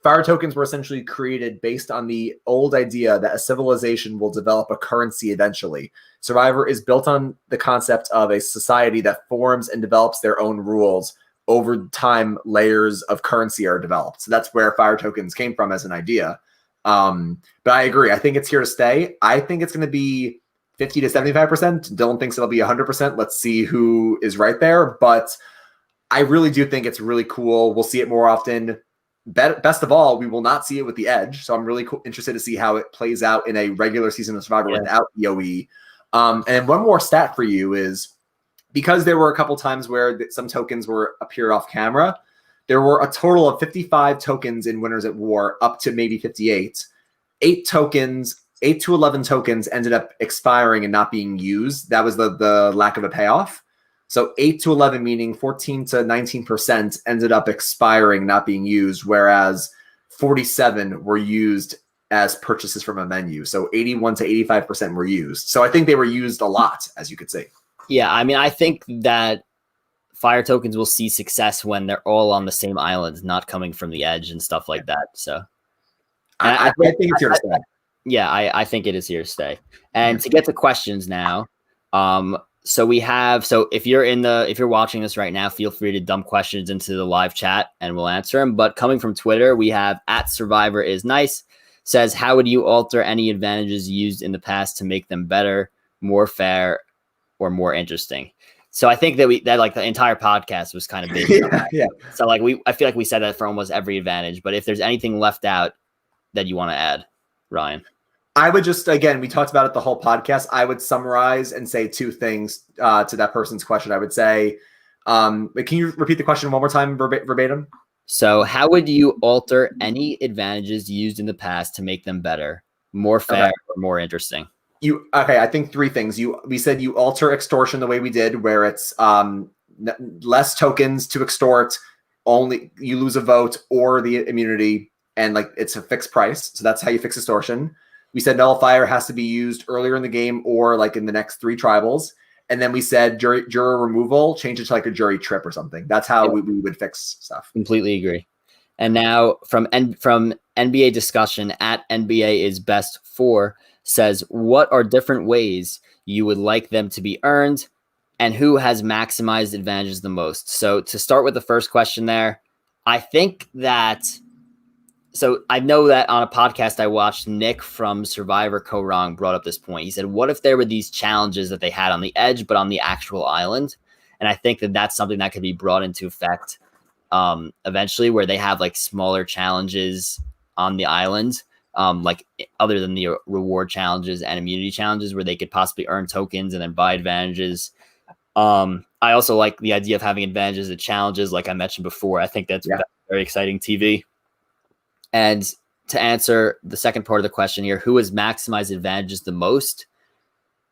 Fire tokens were essentially created based on the old idea that a civilization will develop a currency eventually. Survivor is built on the concept of a society that forms and develops their own rules. Over time, layers of currency are developed. So that's where fire tokens came from as an idea. But I agree. I think it's here to stay. I think it's going to be 50 to 75%. Dylan thinks it'll be 100%. Let's see who is right there. But I really do think it's really cool. We'll see it more often. Best of all, we will not see it with the Edge. So I'm really interested to see how it plays out in a regular season of Survivor without EOE. And one more stat for you is, because there were a couple times where some tokens appeared off camera, there were a total of 55 tokens in Winners at War, up to maybe 58. 8 to 11 tokens ended up expiring and not being used. That was the lack of a payoff. So 8 to 11, meaning 14 to 19% ended up expiring, not being used, whereas 47 were used as purchases from a menu. So 81 to 85% were used. So I think they were used a lot, as you could see. Yeah, I mean, I think that fire tokens will see success when they're all on the same island, not coming from the Edge and stuff like that. So I think it's here to stay. Yeah, I think it is here to stay. And to get to questions now, so if you're watching this right now, feel free to dump questions into the live chat and we'll answer them. But coming from Twitter, we have @SurvivorIsNice says, how would you alter any advantages used in the past to make them better, more fair, or more interesting? So I think that like the entire podcast was kind of big. Yeah. So like I feel like we said that for almost every advantage, but if there's anything left out that you want to add, Ryan. I would just, again, we talked about it the whole podcast. I would summarize and say 2 things to that person's question. I would say, can you repeat the question one more time verbatim? So how would you alter any advantages used in the past to make them better, more fair, or more interesting? I think 3 things. We said you alter extortion the way we did, where it's less tokens to extort, only you lose a vote or the immunity, and like it's a fixed price. So that's how you fix extortion. We said Nullifier has to be used earlier in the game or like in the next 3 tribals. And then we said juror removal, change it to like a jury trip or something. That's how we would fix stuff. Completely agree. And now from NBA discussion @NBAIsBest4 says, what are different ways you would like them to be earned and who has maximized advantages the most? So to start with the first question there, I think that, so I know that on a podcast I watched, Nick from Survivor Co-Wrong brought up this point. He said, what if there were these challenges that they had on the Edge, but on the actual island? And I think that that's something that could be brought into effect eventually, where they have like smaller challenges on the island, like other than the reward challenges and immunity challenges, where they could possibly earn tokens and then buy advantages. I also like the idea of having advantages at challenges, like I mentioned before. I think that's very exciting TV. And to answer the second part of the question here, who has maximized advantages the most?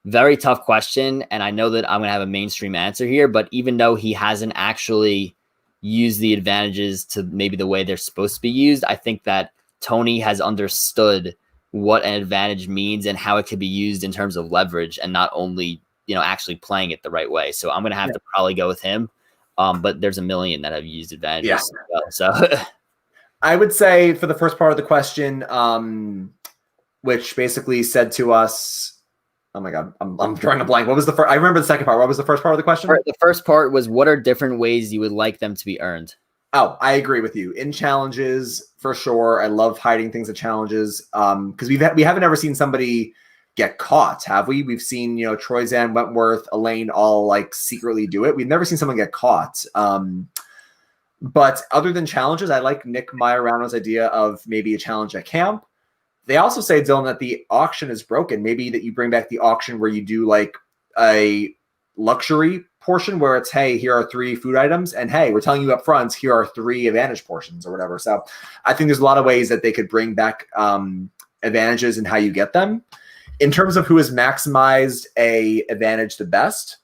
Very tough question. And I know that I'm going to have a mainstream answer here, but even though he hasn't actually used the advantages to maybe the way they're supposed to be used, I think that Tony has understood what an advantage means and how it could be used in terms of leverage and not only, actually playing it the right way. So I'm going to have to probably go with him. But there's a million that have used advantages. Yeah. As well, so I would say for the first part of the question, which basically said to us, oh my God, I'm drawing a blank. What was the first? I remember the second part. What was the first part of the question? The first part was, what are different ways you would like them to be earned? Oh, I agree with you. In challenges, for sure. I love hiding things at challenges because we haven't ever seen somebody get caught, have we? We've seen, Troyzan, Wentworth, Elaine all like secretly do it. We've never seen someone get caught. But other than challenges, I like Nick Majorano's idea of maybe a challenge at camp. They also say, Dylan, that the auction is broken. Maybe that you bring back the auction where you do like a luxury portion where it's, hey, here are 3 food items, and hey, we're telling you up front, here are 3 advantage portions or whatever. So I think there's a lot of ways that they could bring back advantages and how you get them. In terms of who has maximized a advantage the best,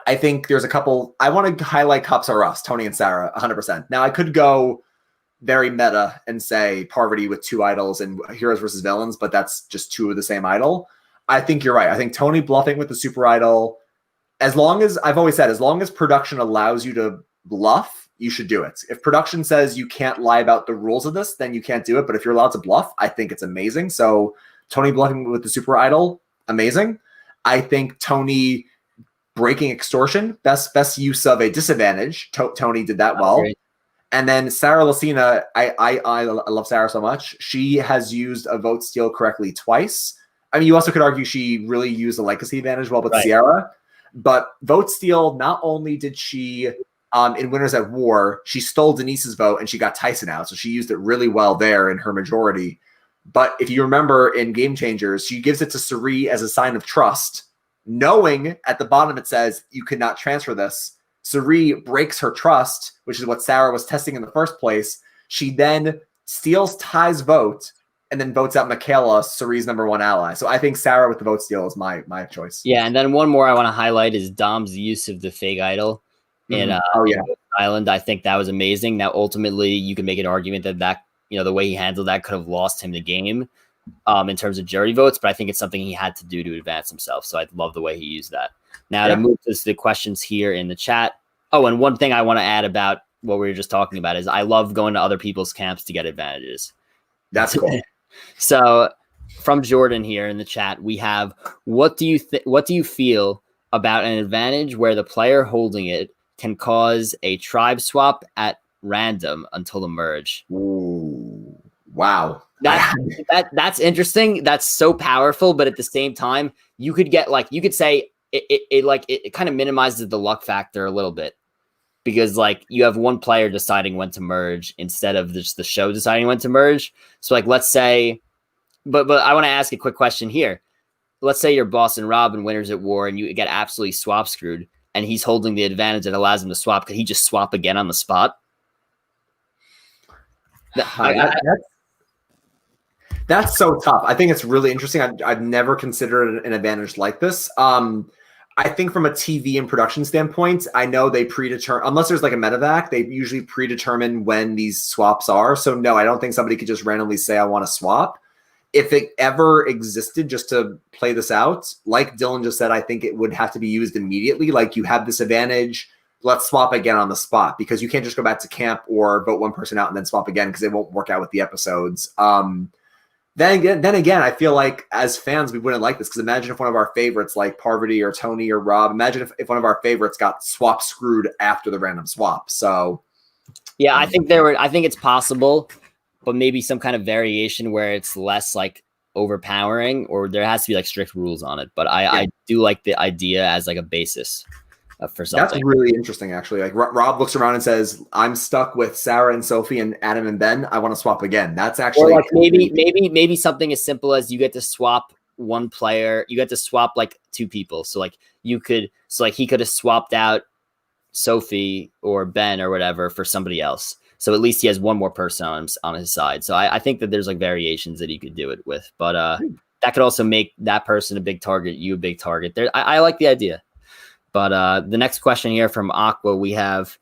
I think there's a couple. I want to highlight Cups R Us, Tony and Sarah, 100%. Now, I could go very meta and say Parvati with 2 idols and Heroes versus Villains, but that's just 2 of the same idol. I think you're right. I think Tony bluffing with the super idol, as long as, I've always said, as long as production allows you to bluff, you should do it. If production says you can't lie about the rules of this, then you can't do it. But if you're allowed to bluff, I think it's amazing. So Tony bluffing with the super idol, amazing. I think Tony breaking extortion, best use of a disadvantage. Tony did that well. Great. And then Sarah Lucina, I love Sarah so much. She has used a VoteSteal correctly twice. I mean, you also could argue she really used the legacy advantage well with Sierra. But VoteSteal, not only did she, in Winners at War, she stole Denise's vote and she got Tyson out. So she used it really well there in her majority. But if you remember in Game Changers, she gives it to Suri as a sign of trust, knowing at the bottom it says, you cannot transfer this. Suri breaks her trust, which is what Sarah was testing in the first place. She then steals Ty's vote and then votes out Michaela, Suri's #1 ally. So I think Sarah with the VoteSteal is my choice. Yeah, and then one more I want to highlight is Dom's use of the fake idol in Island. I think that was amazing. Now, ultimately, you can make an argument that the way he handled that could have lost him the game in terms of jury votes, but I think it's something he had to do to advance himself. So I love the way he used that. Now, to move to the questions here in the chat. Oh, and one thing I want to add about what we were just talking about is I love going to other people's camps to get advantages. That's cool. So from Jordan here in the chat, we have, what do you feel about an advantage where the player holding it can cause a tribe swap at random until the merge? Ooh, wow. That's interesting. That's so powerful, but at the same time, you could say it kind of minimizes the luck factor a little bit, because you have one player deciding when to merge instead of just the show deciding when to merge. So let's say, but I want to ask a quick question here. Let's say you're Boston Rob and Winners at War and you get absolutely swap screwed and he's holding the advantage that allows him to swap. Could he just swap again on the spot? That's so tough. I think it's really interesting. I've never considered an advantage like this. I think from a TV and production standpoint, I know they predetermine, unless there's like a medevac, they usually predetermine when these swaps are. So no, I don't think somebody could just randomly say, I want to swap. If it ever existed, just to play this out, like Dylan just said, I think it would have to be used immediately. Like, you have this advantage, let's swap again on the spot, because you can't just go back to camp or vote one person out and then swap again, because it won't work out with the episodes. Then again, I feel like as fans, we wouldn't like this, because imagine if one of our favorites like Parvati or Tony or Rob, imagine if one of our favorites got swap screwed after the random swap. So yeah, I think it's possible, but maybe some kind of variation where it's less overpowering, or there has to be strict rules on it. But I do like the idea as a basis for something. That's really interesting, actually. Rob looks around and says, I'm stuck with Sarah and Sophie and Adam and Ben. I want to swap again. That's actually, or maybe something as simple as you get to swap one player. You get to swap 2 people. So he could have swapped out Sophie or Ben or whatever for somebody else. So at least he has one more person on his side. So I think that there's variations that he could do it with. But that could also make that person a big target, you a big target. I like the idea. But the next question here from Aqua, we have,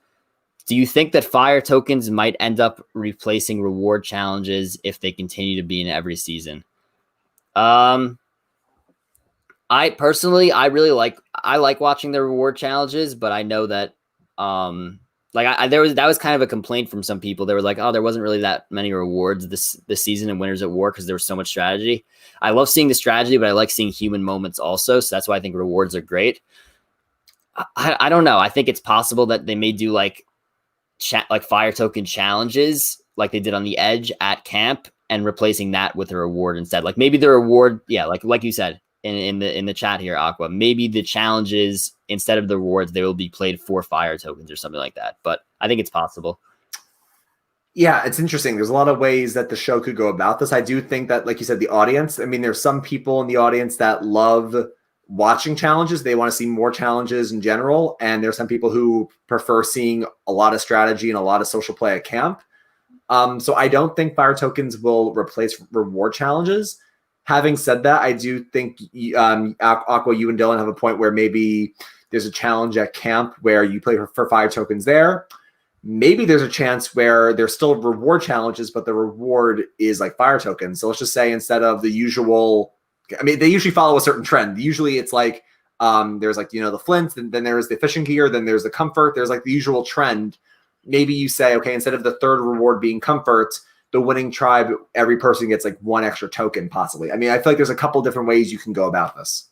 do you think that fire tokens might end up replacing reward challenges if they continue to be in every season? I personally, I like watching the reward challenges, but I know that that was kind of a complaint from some people. They were like, oh, there wasn't really that many rewards this season in Winners at War because there was so much strategy. I love seeing the strategy, but I like seeing human moments also. So that's why I think rewards are great. I don't know. I think it's possible that they may do like fire token challenges like they did on the Edge at camp and replacing that with a reward instead. Like maybe the reward, yeah, like you said in the chat here, Aqua, maybe the challenges instead of the rewards, they will be played for fire tokens or something like that. But I think it's possible. Yeah, it's interesting. There's a lot of ways that the show could go about this. I do think that, like you said, the audience, I mean, there's some people in the audience that love watching challenges. They want to see more challenges in general. And there's some people who prefer seeing a lot of strategy and a lot of social play at camp. So I don't think fire tokens will replace reward challenges. Having said that, I do think Aqua, you and Dylan have a point where maybe there's a challenge at camp where you play for fire tokens there. Maybe there's a chance where there's still reward challenges, but the reward is like fire tokens. So let's just say instead of the usual, I mean, they usually follow a certain trend. Usually it's like there's like, the flints, and then there's the fishing gear, then there's the comfort. There's like the usual trend. Maybe you say, okay, instead of the third reward being comfort, the winning tribe, every person gets like one extra token possibly. I mean, I feel like there's a couple different ways you can go about this.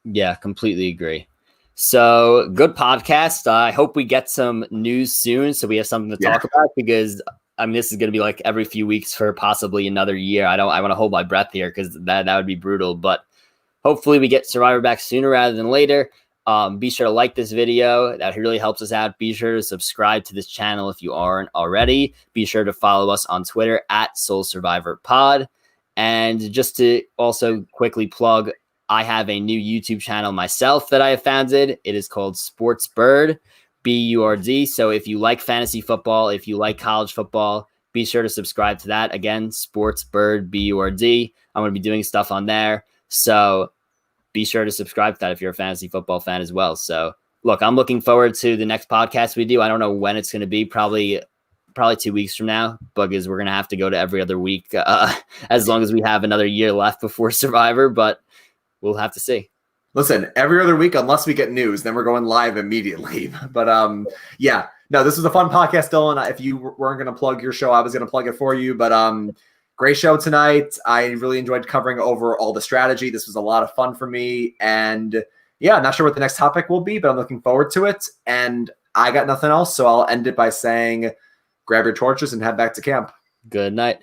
Yeah, completely agree. So good podcast. I hope we get some news soon so we have something to talk about, because I mean, this is going to be like every few weeks for possibly another year. I want to hold my breath here because that would be brutal, but hopefully we get Survivor back sooner rather than later. Be sure to like this video. That really helps us out. Be sure to subscribe to this channel if you aren't already. Be sure to follow us on Twitter at Soul Survivor Pod. And just to also quickly plug, I have a new YouTube channel myself that I have founded. It is called Sports Bird, BURD. So if you like fantasy football, if you like college football, be sure to subscribe to that. Again, Sports Bird, BURD. I'm going to be doing stuff on there. So be sure to subscribe to that if you're a fantasy football fan as well. So look, I'm looking forward to the next podcast we do. I don't know when it's going to be, probably 2 weeks from now, because we're going to have to go to every other week as long as we have another year left before Survivor, but we'll have to see. Listen, every other week, unless we get news, then we're going live immediately. But yeah, no, this was a fun podcast, Dylan. If you weren't going to plug your show, I was going to plug it for you. But great show tonight. I really enjoyed covering over all the strategy. This was a lot of fun for me. And yeah, I'm not sure what the next topic will be, but I'm looking forward to it. And I got nothing else, so I'll end it by saying, grab your torches and head back to camp. Good night.